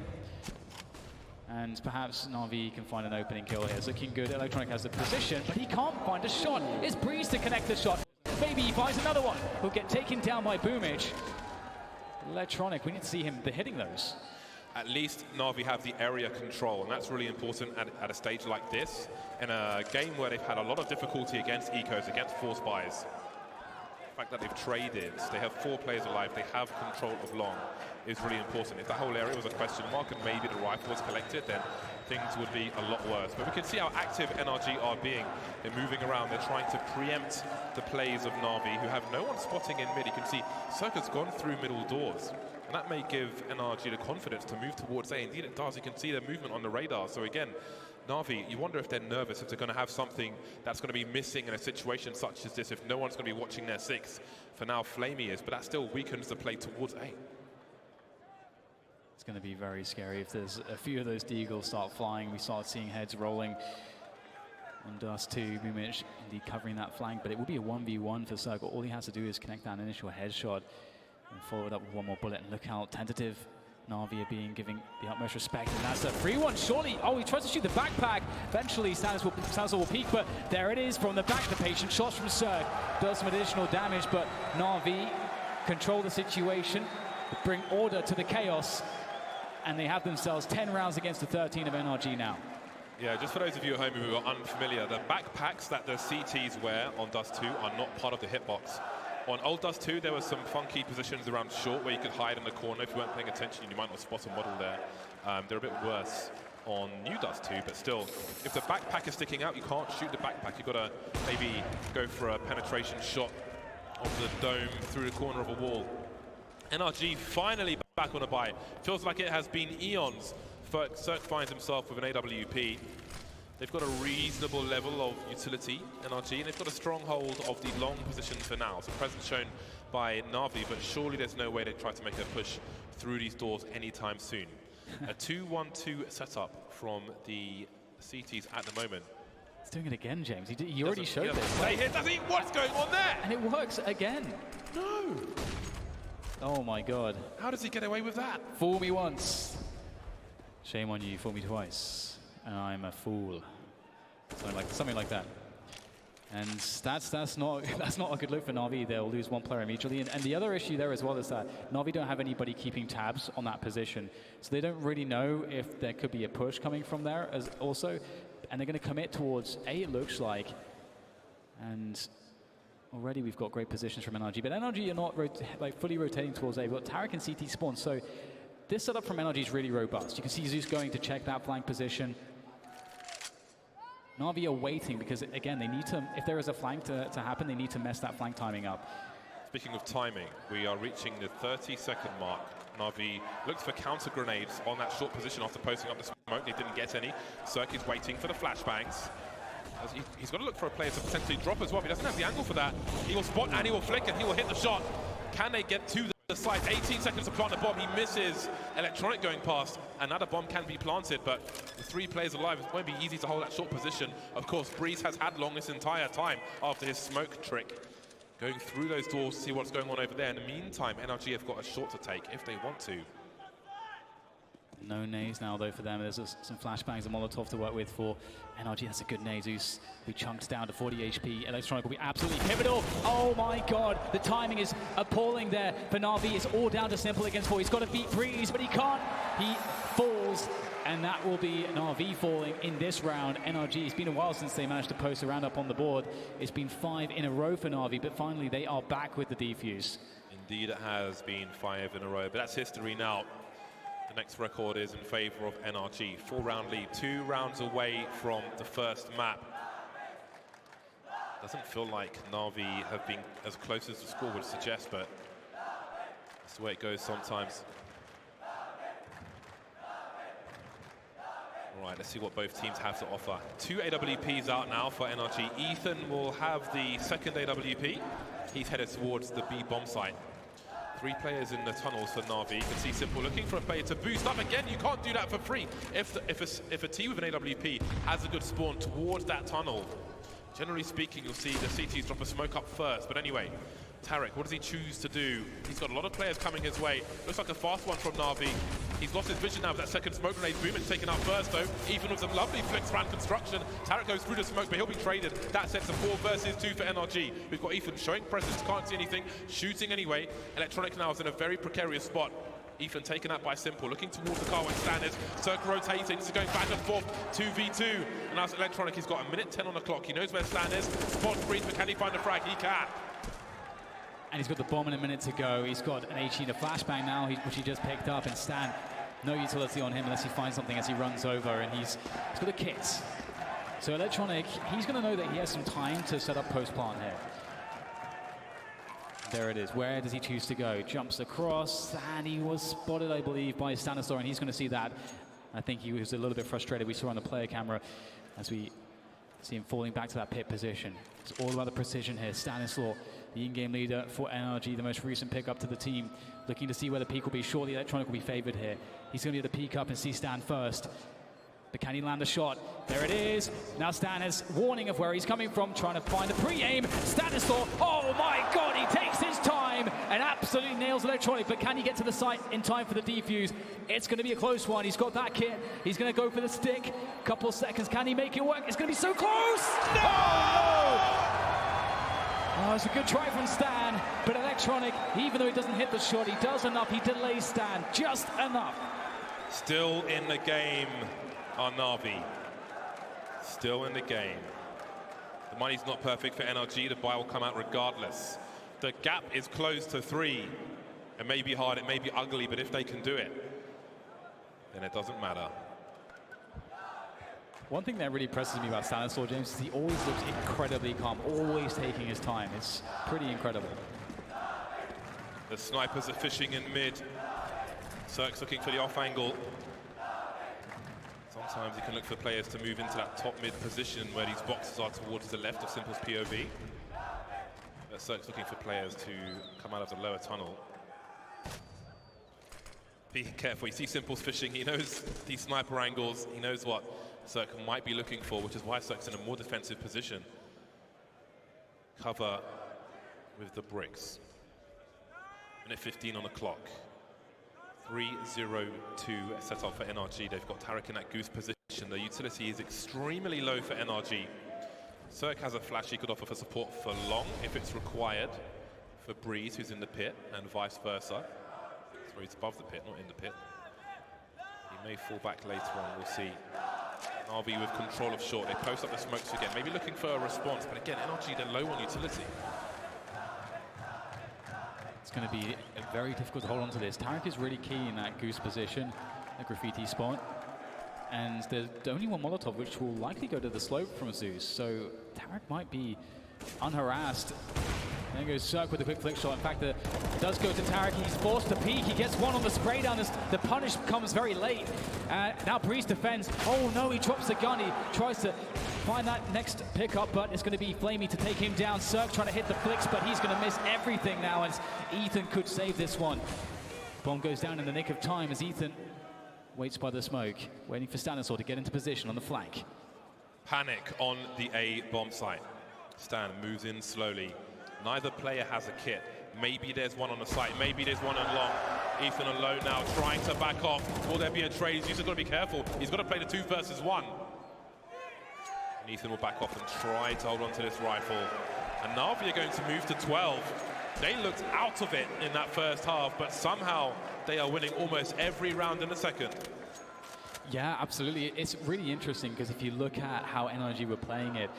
And perhaps Na'Vi can find an opening kill here. It's looking good. Electronic has the position, but he can't find a shot. It's Breeze to connect the shot. Maybe he finds another one. He'll get taken down by Boomich. Electronic, we need to see him hitting those. At least Na'Vi have the area control, and that's really important at a stage like this. In a game where they've had a lot of difficulty against Ecos, against Force Buys. The fact that they've traded, they have 4 players alive, they have control of long, is really important. If the whole area was a question mark and maybe the rifle was collected, then things would be a lot worse. But we can see how active NRG are being. They're moving around, they're trying to preempt the plays of Na'Vi, who have no one spotting in mid. You can see Circuit's gone through middle doors, and that may give NRG the confidence to move towards A. Indeed it does, you can see their movement on the radar. So again, Na'Vi, you wonder if they're nervous, if they're going to have something that's going to be missing in a situation such as this, if no one's going to be watching their 6. For now, Flamey is, but that still weakens the play towards A. It's going to be very scary if there's a few of those deagles start flying. We start seeing heads rolling on Dust 2. Boomich indeed covering that flank, but it will be a 1v1 for Circle. All he has to do is connect that initial headshot and follow it up with one more bullet. And look how tentative Na'Vi are giving the utmost respect, and that's a free one, surely. Oh, he tries to shoot the backpack. Eventually, Stanis will peek, but there it is from the back. The patient shots from Cirque does some additional damage, but Na'Vi control the situation, bring order to the chaos, and they have themselves 10 rounds against the 13 of NRG now. Yeah, just for those of you at home who are unfamiliar, the backpacks that the CTs wear on Dust 2 are not part of the hitbox. On old Dust 2, there were some funky positions around short where you could hide in the corner. If you weren't paying attention, you might not spot a model there. They're a bit worse on new Dust 2, but still, if the backpack is sticking out, you can't shoot the backpack. You've got to maybe go for a penetration shot of the dome through the corner of a wall. NRG finally back on a buy. Feels like it has been eons. Cirque finds himself with an AWP. They've got a reasonable level of utility, NRG, and they've got a stronghold of the long position for now. So presence shown by Na'Vi, but surely there's no way they try to make a push through these doors anytime soon. A 2-1-2 setup from the CTs at the moment. He's doing it again, James. He already showed this. Stay here, does he? What's going on there? And it works again. No. Oh my God. How does he get away with that? Fool me once. Shame on you, fool me twice. And I'm a fool. something like that. And that's not a good look for Na'Vi. They'll lose one player immediately. And the other issue there as well is that Na'Vi don't have anybody keeping tabs on that position, so they don't really know if there could be a push coming from there as also, and they're going to commit towards A, it looks like, and already we've got great positions from NRG, but NRG are not fully rotating towards A. We've got Tarek and CT spawn, so this setup from NRG is really robust. You can see Zeus going to check that flank position. Na'Vi are waiting because, again, they need to, if there is a flank to happen, they need to mess that flank timing up. Speaking of timing, we are reaching the 30-second mark. Na'Vi looks for counter grenades on that short position after posting up the smoke. They didn't get any. Cirque is waiting for the flashbangs. He's got to look for a player to potentially drop as well, but he doesn't have the angle for that. He will spot and he will flick and he will hit the shot. Can they get to the site? 18 seconds to plant the bomb. He misses. Electronic going past. Another bomb can be planted, but with 3 players alive, it won't be easy to hold that short position. Of course, Breeze has had long this entire time after his smoke trick. Going through those doors to see what's going on over there. In the meantime, NRG have got a shot to take if they want to. No nades now, though, for them. There's some flashbangs and Molotov to work with for NRG. That's a good nade. Zeus will be chunked down to 40 HP. Electronic will be absolutely pivotal. Oh, my God. The timing is appalling there for Na'Vi. It's all down to Simple against 4. He's got to beat Breeze, but he can't. He falls, and that will be Na'Vi falling in this round. NRG, it's been a while since they managed to post a round up on the board. It's been 5 in a row for Na'Vi, but finally they are back with the defuse. Indeed, it has been 5 in a row, but that's history now. The next record is in favor of NRG. 4-round lead, 2 rounds away from the first map. Doesn't feel like Na'Vi have been as close as the score would suggest, but that's the way it goes sometimes. All right, let's see what both teams have to offer. 2 AWPs out now for NRG. Ethan will have the second AWP. He's headed towards the B bomb site. 3 players in the tunnels for Na'Vi. You can see Simple looking for a player to boost up. Again, you can't do that for free. If a team with an AWP has a good spawn towards that tunnel, generally speaking, you'll see the CTs drop a smoke up first. But anyway, Tarek, what does he choose to do? He's got a lot of players coming his way. Looks like a fast one from Na'Vi. He's lost his vision now with that second smoke grenade. Boom's taken out first, though. Even with some lovely flicks around construction. Tarek goes through the smoke, but he'll be traded. That sets a 4 versus 2 for NRG. We've got Ethan showing presence, can't see anything, shooting anyway. Electronic now is in a very precarious spot. Ethan taken out by Simple, looking towards the car when Stan is. Cirque rotating, so going back and forth, 2v2. And now Electronic, he's got 1:10 on the clock. He knows where Stan is. Spots Breeze, but can he find the frag? He can. And he's got the bomb in a minute to go. He's got an HE and a flashbang now, which he just picked up. And Stan, no utility on him unless he finds something as he runs over. And he's got a kit. So Electronic, he's going to know that he has some time to set up post-plant here. There it is. Where does he choose to go? Jumps across, and he was spotted, I believe, by Stanislaw, and he's going to see that. I think he was a little bit frustrated. We saw on the player camera as we see him falling back to that pit position. It's all about the precision here. Stanislaw, the in-game leader for NRG, the most recent pick up to the team, looking to see where the peak will be. Surely Electronic will be favored here. He's going to get the peak up and see Stan first. But can he land the shot? There it is. Now Stan has warning of where he's coming from, trying to find a pre-aim. Stanislaw, oh my God, he takes his time and absolutely nails Electronic. But can he get to the site in time for the defuse? It's going to be a close one. He's got that kit. He's going to go for the stick. Couple of seconds. Can he make it work? It's going to be so close. No! Oh, it's a good try from Stan. But Electronic, even though he doesn't hit the shot, he does enough. He delays Stan just enough. Still in the game are Na'Vi. Still in the game. The money's not perfect for NRG. The buy will come out regardless. The gap is close to 3. It may be hard, it may be ugly, but if they can do it, then it doesn't matter. One thing that really impresses me about Stanislaw, James, is he always looks incredibly calm, always taking his time. It's pretty incredible. The snipers are fishing in mid. Cirque's looking for the off angle. Sometimes you can look for players to move into that top mid position where these boxes are towards the left of Simple's POV. But Cirque's looking for players to come out of the lower tunnel. Be careful, you see Simple's fishing, he knows these sniper angles, he knows what Cirque might be looking for, which is why Cirque's in a more defensive position. Cover with the bricks. Minute 15 on the clock. 3-0-2 set up for NRG. They've got Tarek in that goose position. The utility is extremely low for NRG. Cirque has a flash he could offer for support for long if it's required for Breeze, who's in the pit, and vice versa. So he's above the pit, not in the pit. He may fall back later on, we'll see. RV with control of short. They post up the smokes again, maybe looking for a response, but again, NRG, they're low on utility. It's going to be very difficult to hold on to this. Tarek is really key in that goose position, the graffiti spot. And there's only one Molotov, which will likely go to the slope from Zeus. So Tarek might be unharassed. There goes Cirque with a quick flick shot. In fact, it does go to Tarek. He's forced to peek. He gets one on the spray down. The punish comes very late. Now Breeze defends. Oh no, he drops the gun. He tries to find that next pickup, but it's going to be Flamey to take him down. Cirque trying to hit the flicks, but he's going to miss everything now, as Ethan could save this one. Bomb goes down in the nick of time as Ethan waits by the smoke, waiting for Stanislaw to get into position on the flank. Panic on the A bomb site. Stan moves in slowly. Neither player has a kit. Maybe there's one on the site, maybe there's one on long. Ethan alone now, trying to back off. Will there be a trade? He's got to be careful. He's got to play the 2 versus 1. And Ethan will back off and try to hold on to this rifle. And Na'Vi are going to move to 12. They looked out of it in that first half, but somehow they are winning almost every round in the second. Yeah, absolutely. It's really interesting because if you look at how NRG were playing it,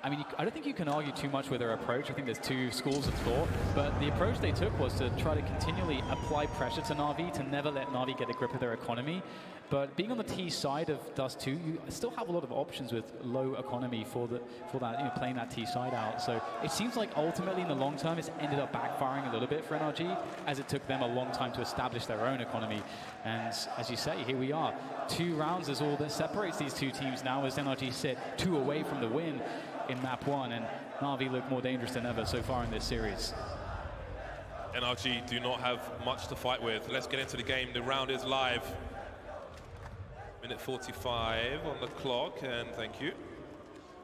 I mean, I don't think you can argue too much with their approach. I think there's 2 schools of thought, but the approach they took was to try to continually apply pressure to Na'Vi, to never let Na'Vi get a grip of their economy. But being on the T side of Dust 2, you still have a lot of options with low economy for that, playing that T side out. So it seems like ultimately in the long term, it's ended up backfiring a little bit for NRG, as it took them a long time to establish their own economy. And as you say, here we are. 2 rounds is all that separates these 2 teams now, as NRG sit 2 away from the win in map 1, and Na'Vi look more dangerous than ever so far in this series. NRG do not have much to fight with. Let's get into the game. The round is live. Minute 45 on the clock, and thank you.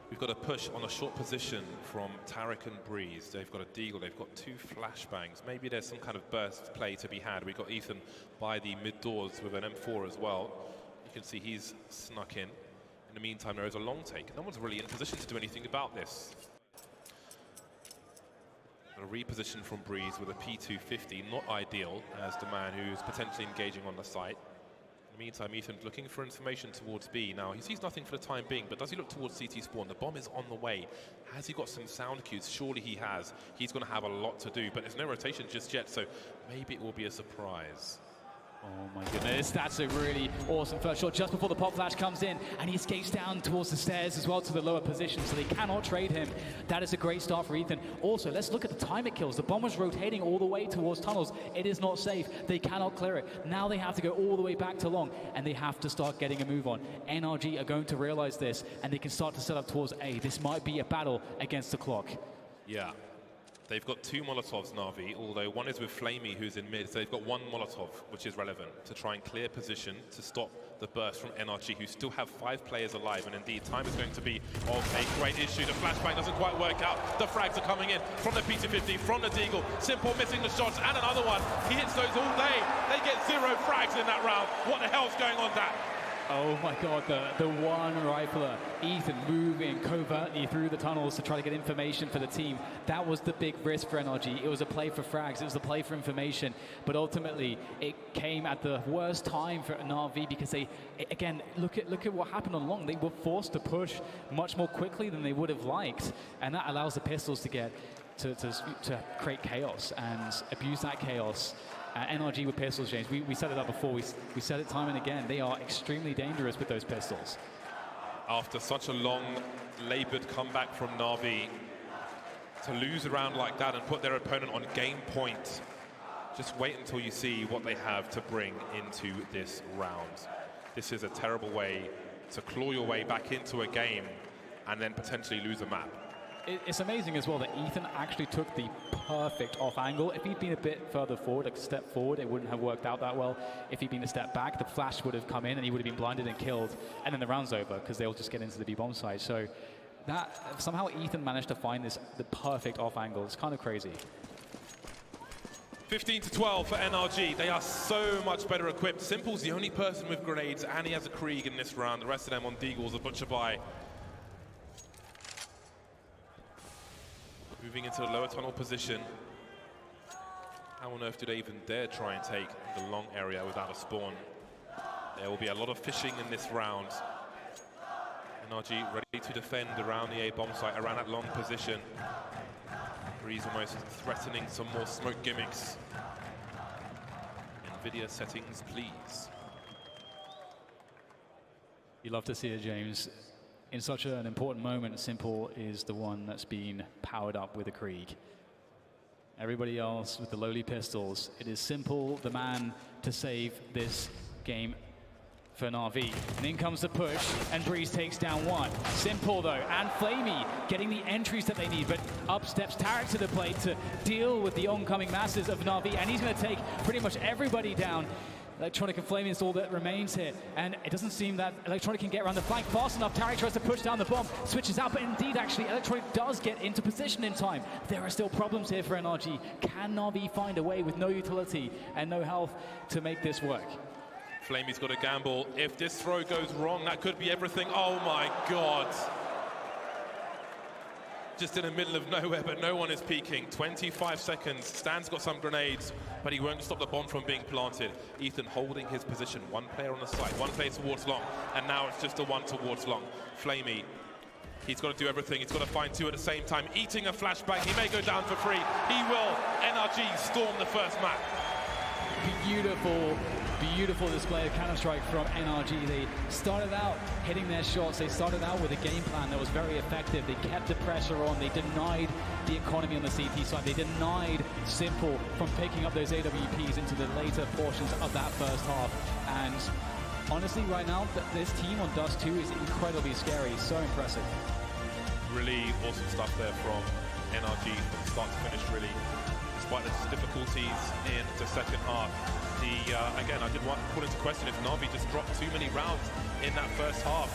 We've got a push on a short position from Tarek and Breeze. They've got a deagle, they've got 2 flashbangs. Maybe there's some kind of burst play to be had. We've got Ethan by the mid doors with an M4 as well. You can see he's snuck in. In the meantime, there is a long take. No one's really in position to do anything about this. A reposition from Breeze with a P250, not ideal, as the man who's potentially engaging on the site. In the meantime, Ethan's looking for information towards B. Now, he sees nothing for the time being, but does he look towards CT spawn? The bomb is on the way. Has he got some sound cues? Surely he has. He's going to have a lot to do, but there's no rotation just yet, so maybe it will be a surprise. Oh my goodness, that's a really awesome first shot just before the pop flash comes in, and he escapes down towards the stairs as well to the lower position, so they cannot trade him. That is a great start for Ethan. Also, let's look at the time it kills. The bomb was rotating all the way towards tunnels. It is not safe. They cannot clear it. Now they have to go all the way back to long, and they have to start getting a move on. NRG are going to realize this, and they can start to set up towards A. This might be a battle against the clock. Yeah. They've got 2 Molotovs, Na'Vi, although one is with Flamey, who's in mid, so they've got 1 Molotov, which is relevant, to try and clear position to stop the burst from NRG, who still have 5 players alive, and indeed, time is going to be of a great issue. The flashbang doesn't quite work out. The frags are coming in from the P250, from the Deagle. Simple missing the shots, and another one. He hits those all day. They get 0 frags in that round. What the hell's going on there? Oh my god, the one rifler, Ethan, moving covertly through the tunnels to try to get information for the team. That was the big risk for NRG. It was a play for frags, it was a play for information, but ultimately it came at the worst time for Na'Vi, because they, again, look at what happened on long. They were forced to push much more quickly than they would have liked, and that allows the pistols to get to create chaos and abuse that chaos. NRG with pistols, James, we set it up before, we said it time and again, they are extremely dangerous with those pistols. After such a long, laboured comeback from Na'Vi, to lose a round like that and put their opponent on game point, just wait until you see what they have to bring into this round. This is a terrible way to claw your way back into a game and then potentially lose a map. It's amazing as well that Ethan actually took the perfect off angle. If he'd been a bit further forward, like a step forward, it wouldn't have worked out that well. If he'd been a step back, the flash would have come in and he would have been blinded and killed, and then the round's over because they'll just get into the B-bomb side. So that somehow Ethan managed to find the perfect off angle. It's kind of crazy. 15 to 12 for NRG. They are so much better equipped. Simple's the only person with grenades, and he has a Krieg in this round. The rest of them on Deagles, a Butcher by. Moving into the lower tunnel position. How on earth do they even dare try and take the long area without a spawn? There will be a lot of fishing in this round. NRG ready to defend around the A bomb site, around that long position. He's almost threatening some more smoke gimmicks. NVIDIA settings, please. You love to see it, James. In such an important moment, Simple is the one that's been powered up with a Krieg. Everybody else with the lowly pistols. It is Simple, the man to save this game for Na'Vi. And in comes the push, and Breeze takes down one. Simple though, and Flamey getting the entries that they need, but up steps Tarek to the plate to deal with the oncoming masses of Na'Vi, and he's going to take pretty much everybody down. Electronic and Flamey is all that remains here, and it doesn't seem that Electronic can get around the flank fast enough. Tarek tries to push down the bomb, switches out, but indeed, actually, Electronic does get into position in time. There are still problems here for NRG. Can Na'Vi find a way with no utility and no health to make this work? Flamey's got a gamble. If this throw goes wrong, that could be everything. Oh my God. Just in the middle of nowhere, but no one is peeking. 25 seconds. Stan's got some grenades, but he won't stop the bomb from being planted. Ethan holding his position. One player on the side, one player towards long, and now it's just a one towards long. Flamey, he's got to do everything. He's got to find two at the same time. Eating a flashbang. He may go down for free. He will. NRG storm the first map. Beautiful, beautiful display of Counter-Strike from NRG. They started out hitting their shots. They started out with a game plan that was very effective. They kept the pressure on. They denied the economy on the CT side. They denied Simple from picking up those AWPs into the later portions of that first half. And honestly, right now, this team on Dust 2 is incredibly scary. So impressive. Really awesome stuff there from NRG from start to finish, really. Despite the difficulties in the second half. Again, I did want to put into question if Na'Vi just dropped too many rounds in that first half.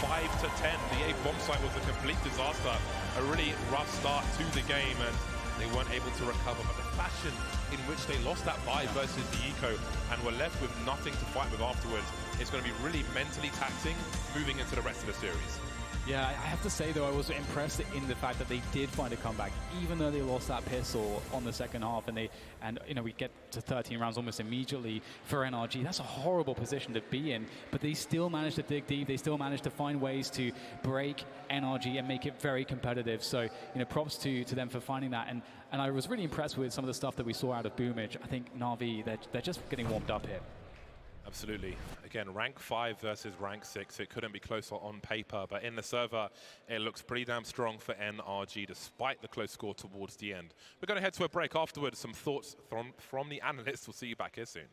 5 to 10. The A bomb site was a complete disaster. A really rough start to the game, and they weren't able to recover. But the fashion in which they lost that buy versus the Eco and were left with nothing to fight with afterwards, it's going to be really mentally taxing moving into the rest of the series. Yeah, I have to say, though, I was impressed in the fact that they did find a comeback, even though they lost that pistol on the second half, and you know, we get to 13 rounds almost immediately for NRG. That's a horrible position to be in, but they still managed to dig deep. They still managed to find ways to break NRG and make it very competitive. So, you know, props to them for finding that. And I was really impressed with some of the stuff that we saw out of Boomage. I think Na'Vi, they're just getting warmed up here. Absolutely. Again, rank 5 versus rank 6. It couldn't be closer on paper, but in the server, it looks pretty damn strong for NRG despite the close score towards the end. We're going to head to a break afterwards. Some thoughts from the analysts. We'll see you back here soon.